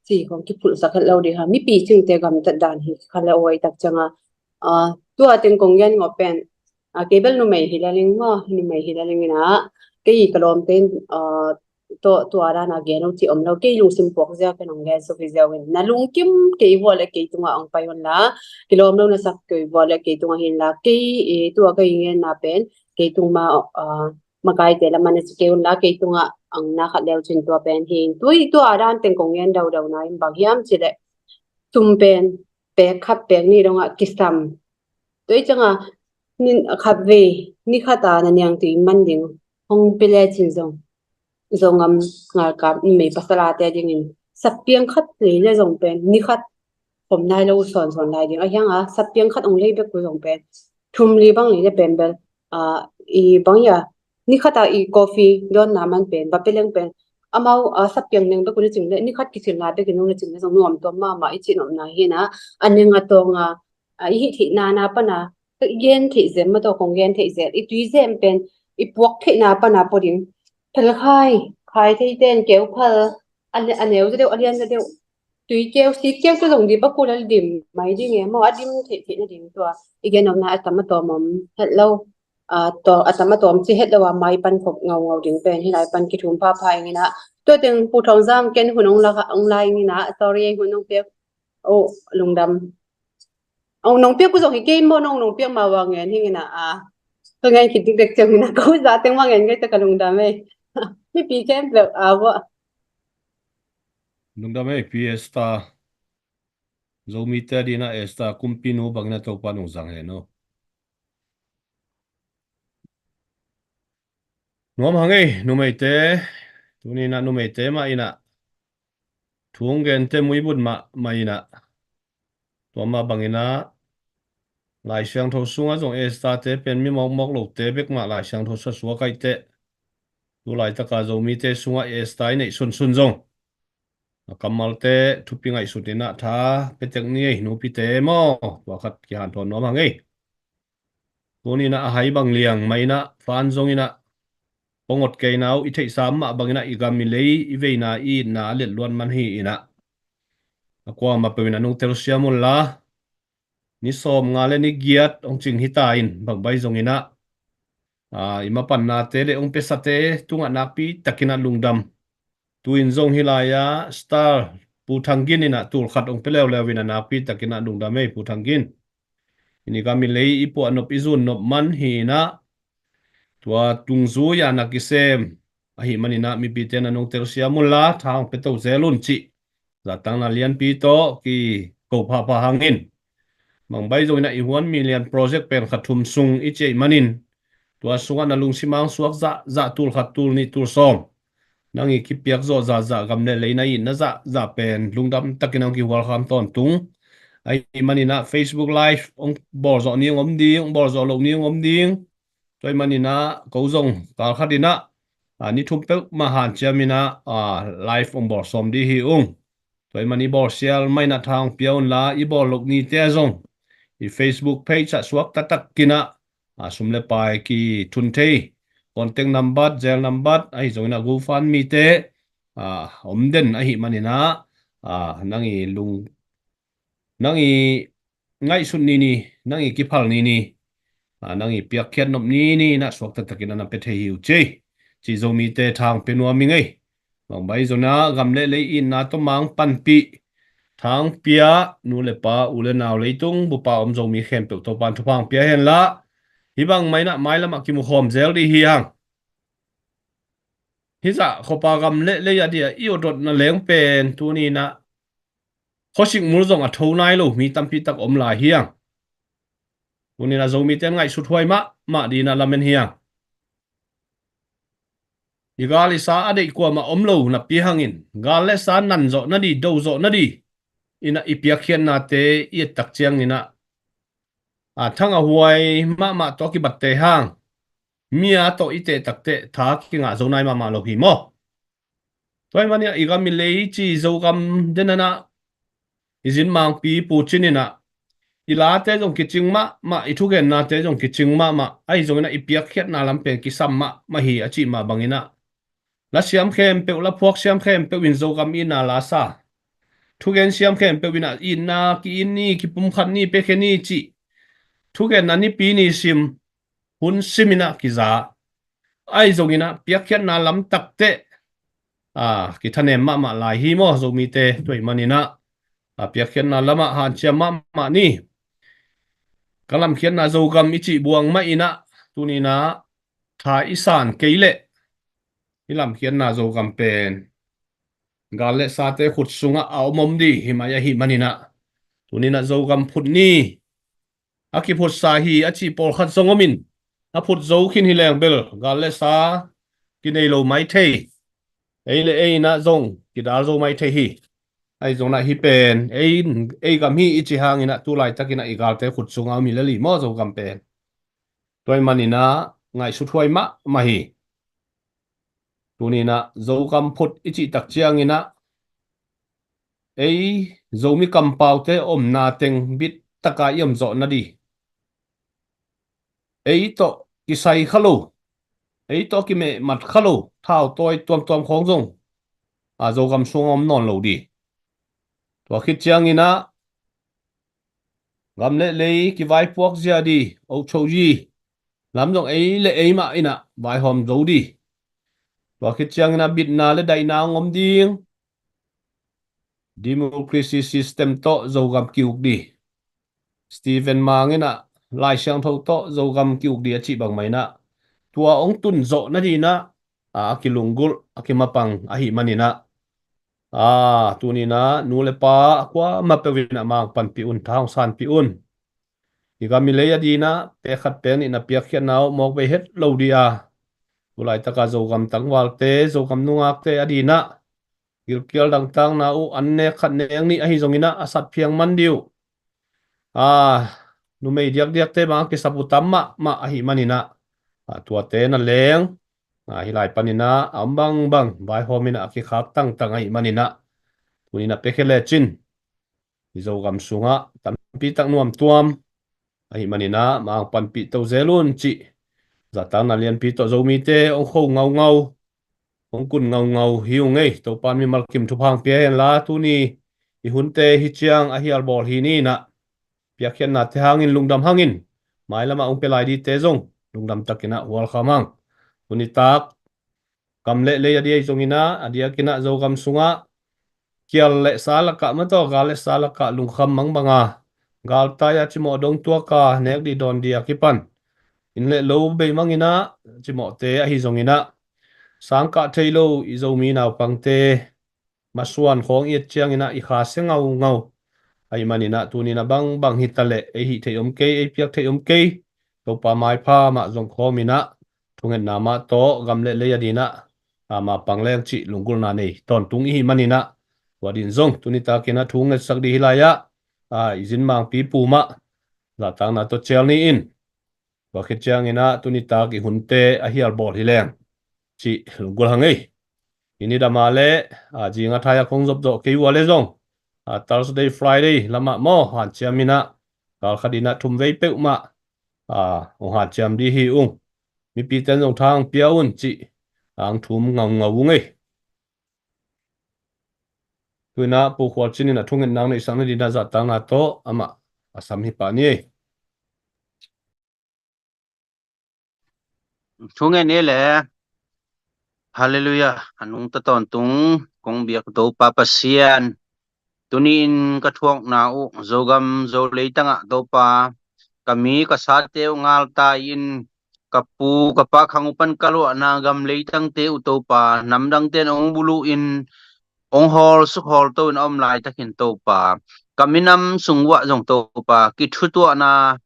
D: chi kong ki phul sakhat lo de ha mi pi chung te gam ta dan hi khala oi tak changa tua ten kong yan ngo pen cable no mai hilaling mo ni mai hilaling na ke I kalom ten to ara na ge no chi om lo ke lung sim pok ja ke nong ge so fi ja wen na lung kim ke wo le ke tunga ong pai on la kilom lo na sak ke wo le ke tunga hin la ke e to ka nge na pen ke tung ma makai te la man ke on la ke tunga ang na khat leo chin to pen hin to aran ten kong yen dau na im bang hiam chi le tum pen pe khap pe ni ronga kisam toi changa nin khap ve ni khata na nyang ti man ding hong pele chin zong zongam ngal ka me pasala te ding in sapiang khat le zong pen ni khat pom nai lo son lai ding a yang sapiang khat ong le be ku zong pen thum li bang le pen bel I bang ya ni khata I coffee don na man pen ba peleng pen amau sapiang neng ba ku ni ching le ni khat ki ching la be ki no le ching le zong nuam to ma I chi no na hi na anenga to nga hi thi na pa na yen thi zem ma to kong yen thi zel I tui zem pen I puak thi na pa na po ding phel khai thei ten keu phal aneu deu alian deu tui keu si keu to dong di ba ku lal dim mai ding e mo adim the na ding to igen om na atama to mom hello to atama tom chi het lawa mai pan khop ngau ding pen hi lai pan ki thum pa ngina to teng pu thong jam ken hunong la ong lai ngina sorry hunong pe o lungdam ông nông biết cái gì game mà nông biết mà vào nghe thì na tôi nghe khi tiếng chừng na có giá tiếng mà nghe cái tất cả lùng đam ấy mi bị kem được vợ
B: nung da me fiesta zomi te di na esta kumpinu bang na to pa nung zang he no nom hangai numei te tuni na numei te ma ina thung gen te mui bun ma ina to ma bangina lai siang tho sunga zong esta te pen mi mok lo te bek ma lai siang tho sa suwa kai te tu lai ta ka zomi te sunga esta nei sun zong kamal te thupi ngai sutina tha petek ni nu pi te mo wakhat ki han thon no mangai tuni na hai bang liang mai na fan zong ina pongot ke nau i thei sam ma bangina i gam mi lei i veina i na le luan man hi ina akwa ma pewina nung tel siamul la ni som nga le ni giat ong ching hi ta in bang bai zong ina ima pan na te le ong pesa te tunga na pi takina lungdam tuin zong hilaya star pu thangin ina tur khat ong pelew lewina na pi takina lungdam ei pu thangin ini kami lei ipo anop izun nop man hi na tua tungzu ya na kisem ahi manina mi piten anong tersia mula thang peto zelun chi zatang na lian pi to ki ko pa hangin mang bai zo ina i 1 million project pen khathum sung i che manin tua sunga na lung simang suak za tul khat tul ni tul som nangi ki piak zo za gamne leina i na za pen lungdam takinang ki wal kham ton tung ai manina Facebook live ong bor zo ni ngom ding bor zo lo ni ngom ding toy manina ko zong kal khadina ni thum pe ma han chamina live ong bor som di hi ung toy mani bor sial mai na thang pion la i bor lok ni te zong i Facebook page sa swak tatak kina sumle pai ki thun thei contact number gel number ai zong na GoFundMe te omden a hi manina nangi lung nangi ngai sun ni nangi kipal ni nangi piak khiat nop ni na swak tatakina na pe thei hiu che chi zo mi te thang pe nuam mi ngai bang bai zo na gam le le in na to mang pan pi thang pia nu le pa u le naw le tung bu pa om zo mi khem pe to pan thupang pia hen la hi bang mai na mai lama ki mu khom zel di hi hang hi za khopa gam le ya dia i odot na leng pen tu ni na khoshik mur zong a thau nai lo mi tampi tak om la hiang tu ni na zo mi ten ngai su thoi ma di na lamen hiang igali sa ade kwa ma om lo na pi hangin gal le sa nan zo na di do zo na di ina ipia khian na te i tak chiang ina thanga huai ma to ki batte hang mia to ite takte tha ki nga zo nai ma lo hi mo toy mania igami lei chi zo gam denana izin mang pi pu chinina ila te jong kiching ma ithu gen na te jong kiching ma ai jong na ipia khiat na lam pe ki sam ma hi achi ma bangina la siam khem pe la phuak siam khem pe win zo gam ina la sa thu gen siam khem pe wina inna ki inni ki pum khan ni pe kheni chi thu gen na ni pi ni sim hun simina ki za ai jong ina pia khiat na lam takte ki thane ma lai hi mo zo mi te toy manina pia khiat na lama han chiam ma ni kalam khian na zo gam ichi buang ma ina tunina tha isan keile ilam khian na zo gam pen gale sa te khut sunga aw mom di himaya hi manina tunina zo gam phut ni aki phut sa hi achi por khat zongomin a phut zo khin hi leng bel gale sa ki nei lo mai thei eile eina zong ki dal zo mai thei hi ai zong na hi pen ei gam hi ichi hangina tu lai takina igal te khut sunga mi lali mo zo gam pen toy manina ngai su thuai ma hi tunina zo gam phut ichi tak chiang ina ei zo mi kam pau te om na teng bit taka yam zo na di ei to ki sai khalo ei to ki me mat khalo thao toy tuam khong zong zo gam sungom non lo di to khit chiang ina gam le ki vai puak zia di o chou ji lam dong ei le ei ma ina vai hom zo di to khit chiang ina bit na le dai na ngom ding democracy system to zo gam kiuk di Stephen mangena lai siang tho to zo gam kiuk di chi bang mai na tua ong tun zo na di na kilungul akimapang ahi manina tunina nule pa kwa mapewina mang pan pi un thang san pi un igami leya dina te khat pen ina piak khian naw mok be het lo dia ulai taka zo gam tangwal te zo gam nungak te adina gilkial dang tang na u anne khat ne ang ni ahi zongina asat phiang man diu nu mei diak te bang ki saputam ma ahi manina tua te na leng hilai panina ambang bang vai homina ki khak tang ahi manina tuni na pekele chin izo gam sunga tampi tak nuam tuam ahi manina mang panpi to zelun chi zatang na lian pi to zo mi te ong kho ngau ngau ong kun ngau ngau hiu ngei to pan mi malkim thu phang pe hen la tuni i hunte hi chiang a hial bol hi ni na pia khian na te hangin lungdam hangin mai lama ong pelai di te zong lungdam takina wal khamang tuni tak kam le le adia zongina adia kina zo gam sunga kial le salaka mato gal le salaka lungkham mang banga gal ta ya chimo dong tua ka nek di don dia kipan in le lo be mangina chimo te a hi zongina sangka thailo izomi naw pangte masuan khong yet chiang ina i kha se ngau ngau ai manina tunina bang bang hitale e hi theom ke e piak theom ke to pa mai pha ma zong khomina thungen nama to gamle le yadina ama pangleng chi lungul na nei ton tung hi manina wadin zong tunita kena thung nge sak di hilaya a izin mang pi pu ma la tang na to chel ni in wa khe chiang ina tunita ki hunte a hial bol hileng chi lungul hangai ini da male a jinga thaya khong job do ke wale zong Thursday Friday lama mo han chiamina kal khadina thum vei pe ma ong han chiam di hi ung mi pi ten zong thang piaun chi ang thum ngau ngau ngai tuina pu khwal chini na thungen nang nei sang di na za tang na to ama asam hi pa ni
C: thunge ne le hallelujah anung ta ton tung kong biak do pa pasian tunin ka thuak na u zogam zo leitanga do pa kami ka sa te ngal ta in kapu kapa khangupan kalo na gam leitang te u to pa namdang ten ong bulu in ong hol su hol to in om lai takin to pa kaminam sungwa jong to pa ki thu to na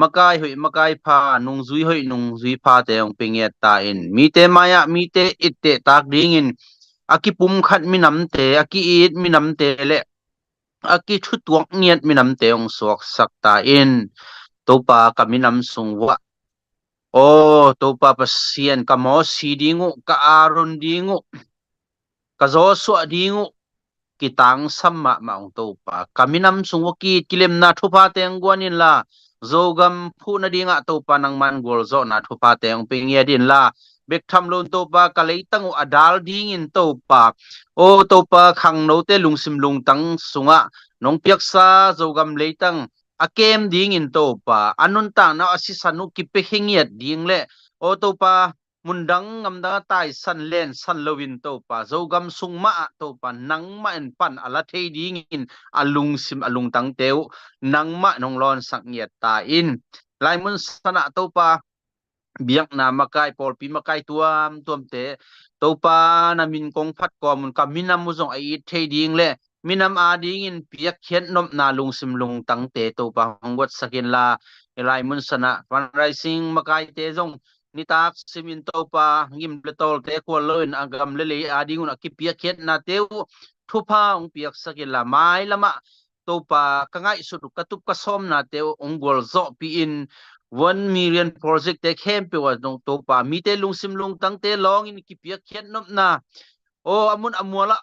C: makai pha nung zui hoi nung zui pha te ong pinget ta in mi te maya mi te itte tak ding in aki pum khat mi nam te aki it mi nam te le aki thu tuak niat mi nam te ong suak sak ta in to pa kaminam sungwa o to pa pasien ka mo si dingu ka aron dingu ka zo su dingu kitang samma maung to pa kaminam sungwa ki kilem na thu pa te ang guanin la zogam phu na dinga to pa nang man gol zo na thu pa te ang pingya din la bek tham lon to pa ka leitang adal ding in to pa o to pa khang no te lungsim lung tang sunga nong piak sa zogam leitang akem ding in to pa anun ta na asisanu ki pe hingiat ding le o to pa mundang ngamda tai san len san lowin to pa zogam sungma to pa nangma en pan ala thei ding in alung sim alung tang teu nangma nonglon sakngiat ta in laimun sana to pa biak na makai polpi makai tuam tuam te to pa na min kong phat ko mun ka minam mu jong ai thei ding le minam a ding in piak khian nom na lung sim lung tang te to pa hongwat sakin la laimun sana fundraising makai te jong ni tak simin to pa ngim le tol te ko loin agam le le ading una ki piak khian na teu thu pa ong piak sakin la mai lama to pa kangai su ka tup ka som na teu ong gol zo pi in 1 million project te khem pe wa dong to pa mi te lung sim lung tang te long in ki piak khian nom na o amun amwala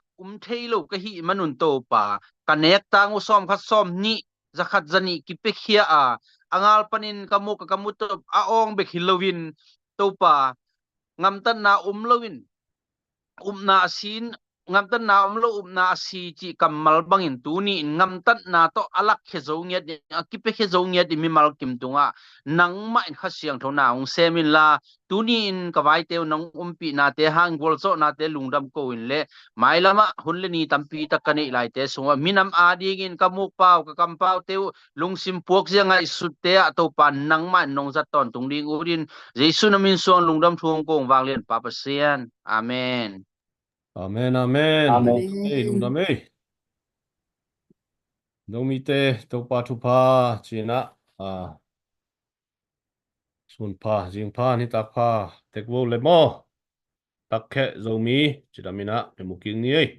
C: thailo ka hi manun to pa kanek tang usom khat som ni zakhat zani ki pe khia a angal panin kamu ka kamu to aong be khilowin to pa ngam tan na lowin na sin ngam tan na lo na si chi kamal bangin tuni ngam tan na to alak khe zo ngiat ki pe khe zo ngiat mi mal kim tunga nang ma in khasiang thona ong semin la tuni in kawai te nang pi na te hang gol zo na te lungdam ko in le mai lama hunle ni tampi takani lai te sunga minam ading in kamuk pau ka kampau te lungsim puak janga isut te to pan nang ma nong zat ton tung ding urin jesu namin suang lungdam thuang kong wang len papa sian amen.
B: amen amen ei lung
D: Amen.
B: dam ei dong mi te to pa thu pa china sun pa jing pa ni tak pa tek wo le mo tak khe zo mi chidamina pe muking ni ei